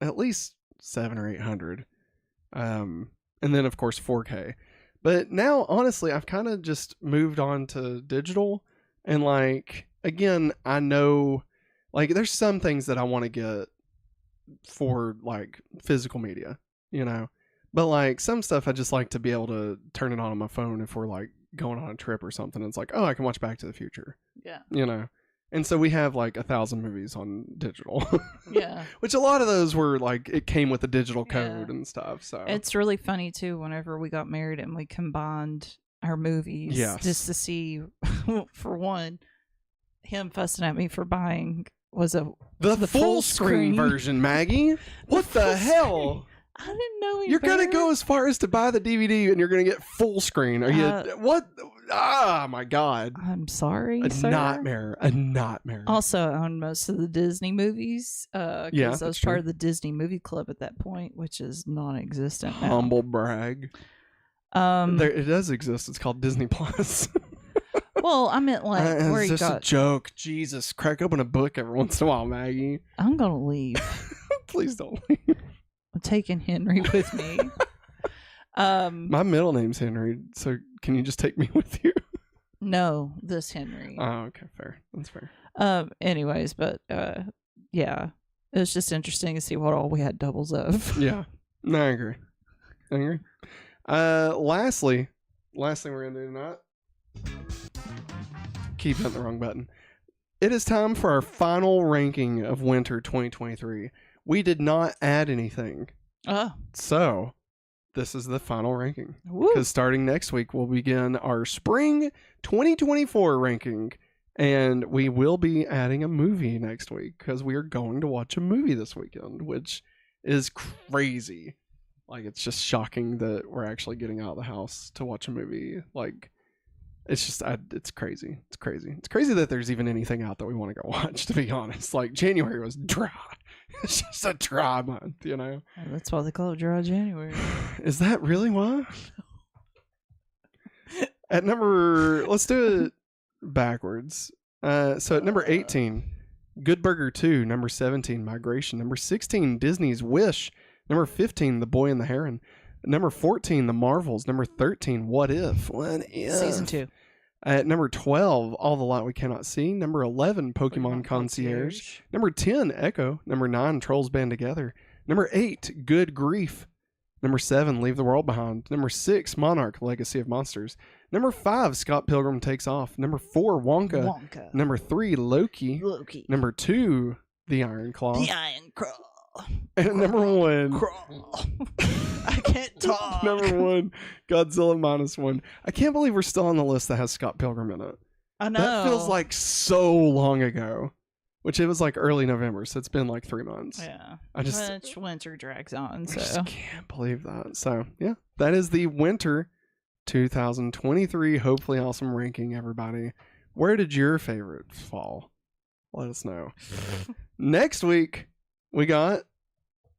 at least 700 or 800, and then of course 4K. But now, honestly, I've kind of just moved on to digital. And, like, again, I know, like, there's some things that I want to get for, like, physical media, But, like, some stuff I just like to be able to turn it on my phone if we're, like, going on a trip or something. It's like, oh, I can watch Back to the Future. Yeah. And so we have, like, 1,000 movies on digital. Yeah. Which a lot of those were, like, it came with a digital code and stuff. So it's really funny, too, whenever we got married and we combined our movies. Yes. Just to see, for one, him fussing at me for buying the full screen version, Maggie. What the hell? I didn't know you're gonna go as far as to buy the DVD and you're gonna get full screen. Are you what? Ah, my God! I'm sorry, sir. A nightmare. Also, I own most of the Disney movies. Because I was part of the Disney movie club at that point, which is non-existent now. Humble brag. It does exist. It's called Disney Plus. Well, I meant like where it's you just a joke. Jesus, crack open a book every once in a while, Maggie. I'm gonna leave. Please don't leave. I'm taking Henry with me. My middle name's Henry, so can you just take me with you? No, this Henry. Oh, okay, fair. That's fair. Anyways, but yeah, it was just interesting to see what all we had doubles of. Yeah, no, I agree. Lastly, we're gonna do tonight. Keep hitting the wrong button. It is time for our final ranking of winter 2023. We did not add anything. So, this is the final ranking. Because starting next week, we'll begin our spring 2024 ranking. And we will be adding a movie next week because we are going to watch a movie this weekend, which is crazy. Like, it's just shocking that we're actually getting out of the house to watch a movie. Like, it's just, it's crazy. It's crazy. It's crazy that there's even anything out that we want to go watch, to be honest. Like, January was dry. It's just a dry month, That's why they call it dry January. Is that really why? Let's do it backwards. So at number 18, Good Burger 2. Number 17, Migration. Number 16, Disney's Wish. Number 15, The Boy and the Heron. Number 14, The Marvels. Number 13, What If? Season 2. At number 12, All the Light We Cannot See. Number 11, Pokemon Concierge. Number 10, Echo. Number 9, Trolls Band Together. Number 8, Good Grief. Number 7, Leave the World Behind. Number 6, Monarch, Legacy of Monsters. Number 5, Scott Pilgrim Takes Off. Number 4, Wonka. Number 3, Loki. Number 2, The Iron Claw. And number one, I can't talk. number one, Godzilla -1. I can't believe we're still on the list that has Scott Pilgrim in it. I know. That feels like so long ago, which it was like early November, so it's been like 3 months. Yeah. Which winter drags on, I so. just can't believe that. So, yeah, that is the winter 2023 Hopefully Awesome ranking, everybody. Where did your favorite fall? Let us know. Next week, we got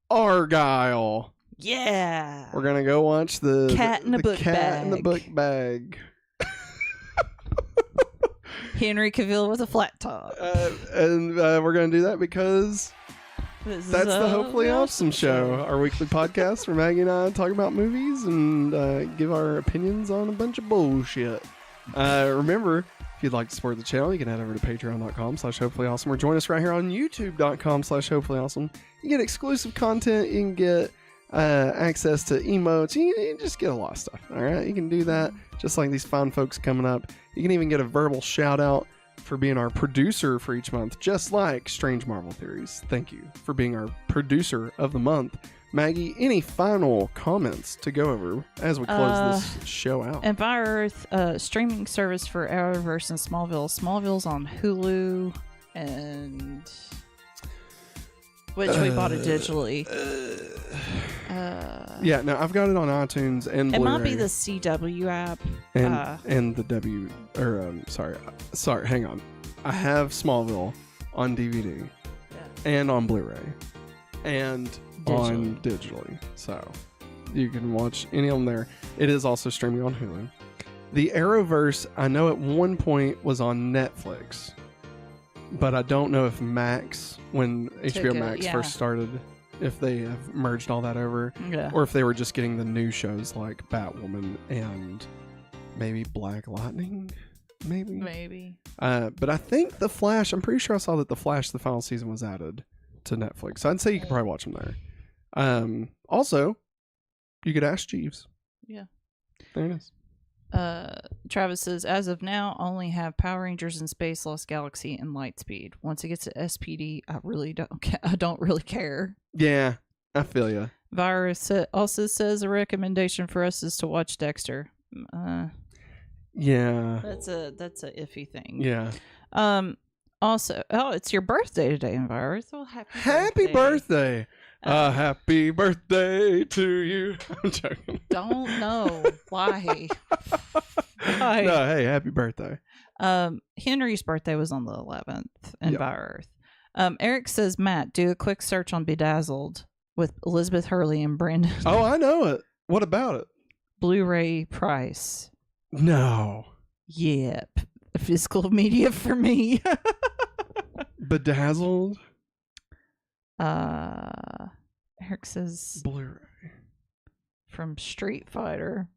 Argyle. Yeah. We're going to go watch the Cat in the book Cat in the bag. book bag. Henry Cavill with a flat top. And we're going to do that because that's the Hopefully Awesome Show, our weekly podcast where Maggie and I talk about movies and give our opinions on a bunch of bullshit. Remember, if you'd like to support the channel, you can head over to patreon.com/hopefullyawesome or join us right here on youtube.com/hopefullyawesome. You get exclusive content, you can get access to emotes, you can just get a lot of stuff. All right, you can do that just like these fine folks coming up. You can even get a verbal shout out for being our producer for each month, just like Strange Marvel Theories. Thank you for being our producer of the month. Maggie, any final comments to go over as we close this show out? Enviro Earth, streaming service for Arrowverse and Smallville. Smallville's on Hulu, and which we bought it digitally. Yeah, no, I've got it on iTunes and it Blu-ray. might be the CW app. And the W, or sorry, hang on. I have Smallville on DVD and on Blu-ray and on digitally, so you can watch any of them there. It is also streaming on Hulu. The Arrowverse, I know at one point was on Netflix, but I don't know if Max, when HBO Max first started, if they have merged all that over, or if they were just getting the new shows like Batwoman and maybe Black Lightning, maybe. But I think The Flash, I'm pretty sure I saw that The Flash, the final season, was added to Netflix. So I'd say you could probably watch them there. Also, you could ask Jeeves. Yeah. There it is. Travis says, as of now, only have Power Rangers in Space, Lost Galaxy, and Lightspeed. Once it gets to SPD, I don't really care. Yeah, I feel you. Virus also says a recommendation for us is to watch Dexter. Yeah, that's a iffy thing. Yeah. Also, it's your birthday today, Virus. Well, happy birthday. Happy birthday to you. I'm joking. Don't know why. No, hey, happy birthday. Henry's birthday was on the 11th in Earth. Eric says, Matt, do a quick search on Bedazzled with Elizabeth Hurley and Brandon. Oh, I know it. What about it? Blu-ray price. No. Yep. Physical media for me. Bedazzled. Eric says Blu-ray from Street Fighter.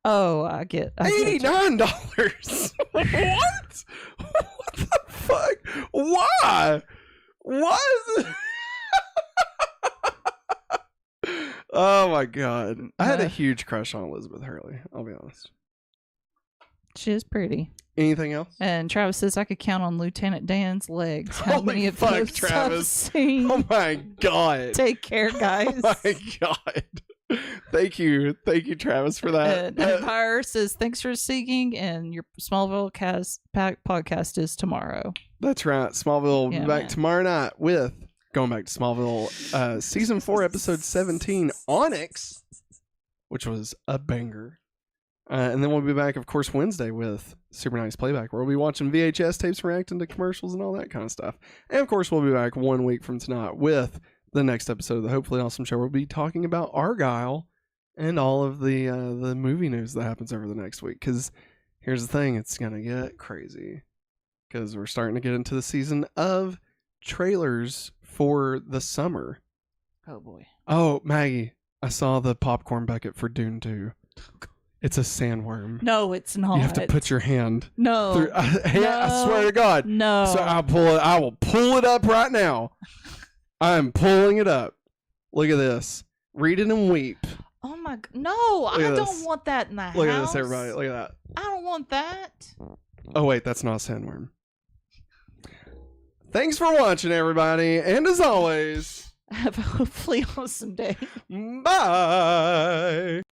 Oh, I get $89. What? What the fuck? Why? Why is it? Oh my god! I had a huge crush on Elizabeth Hurley. I'll be honest. She is pretty. Anything else? And Travis says I could count on Lieutenant Dan's legs. How many of fuck, those Travis. I've seen. Oh my god! Take care, guys. Oh my god! Thank you, Travis, for that. And Empire says thanks for seeking, and your Smallville podcast is tomorrow. That's right. Smallville will be back tomorrow night with going back to Smallville, season 4, episode 17, Onyx, which was a banger. And then we'll be back, of course, Wednesday with Super Nice Playback, where we'll be watching VHS tapes, reacting to commercials, and all that kind of stuff. And, of course, we'll be back 1 week from tonight with the next episode of the Hopefully Awesome Show. We'll be talking about Argyle and all of the movie news that happens over the next week. Because here's the thing, it's going to get crazy. Because we're starting to get into the season of trailers for the summer. Oh, boy. Oh, Maggie, I saw the popcorn bucket for Dune 2. It's a sandworm. No, it's not. You have to put your hand through. No. I swear to God. No. So I will pull it up right now. I'm pulling it up. Look at this. Read it and weep. Oh my God. No, I don't want that in the house. Look at this, everybody. Look at that. I don't want that. Oh, wait. That's not a sandworm. Thanks for watching, everybody. And as always, Have a hopefully awesome day. Bye.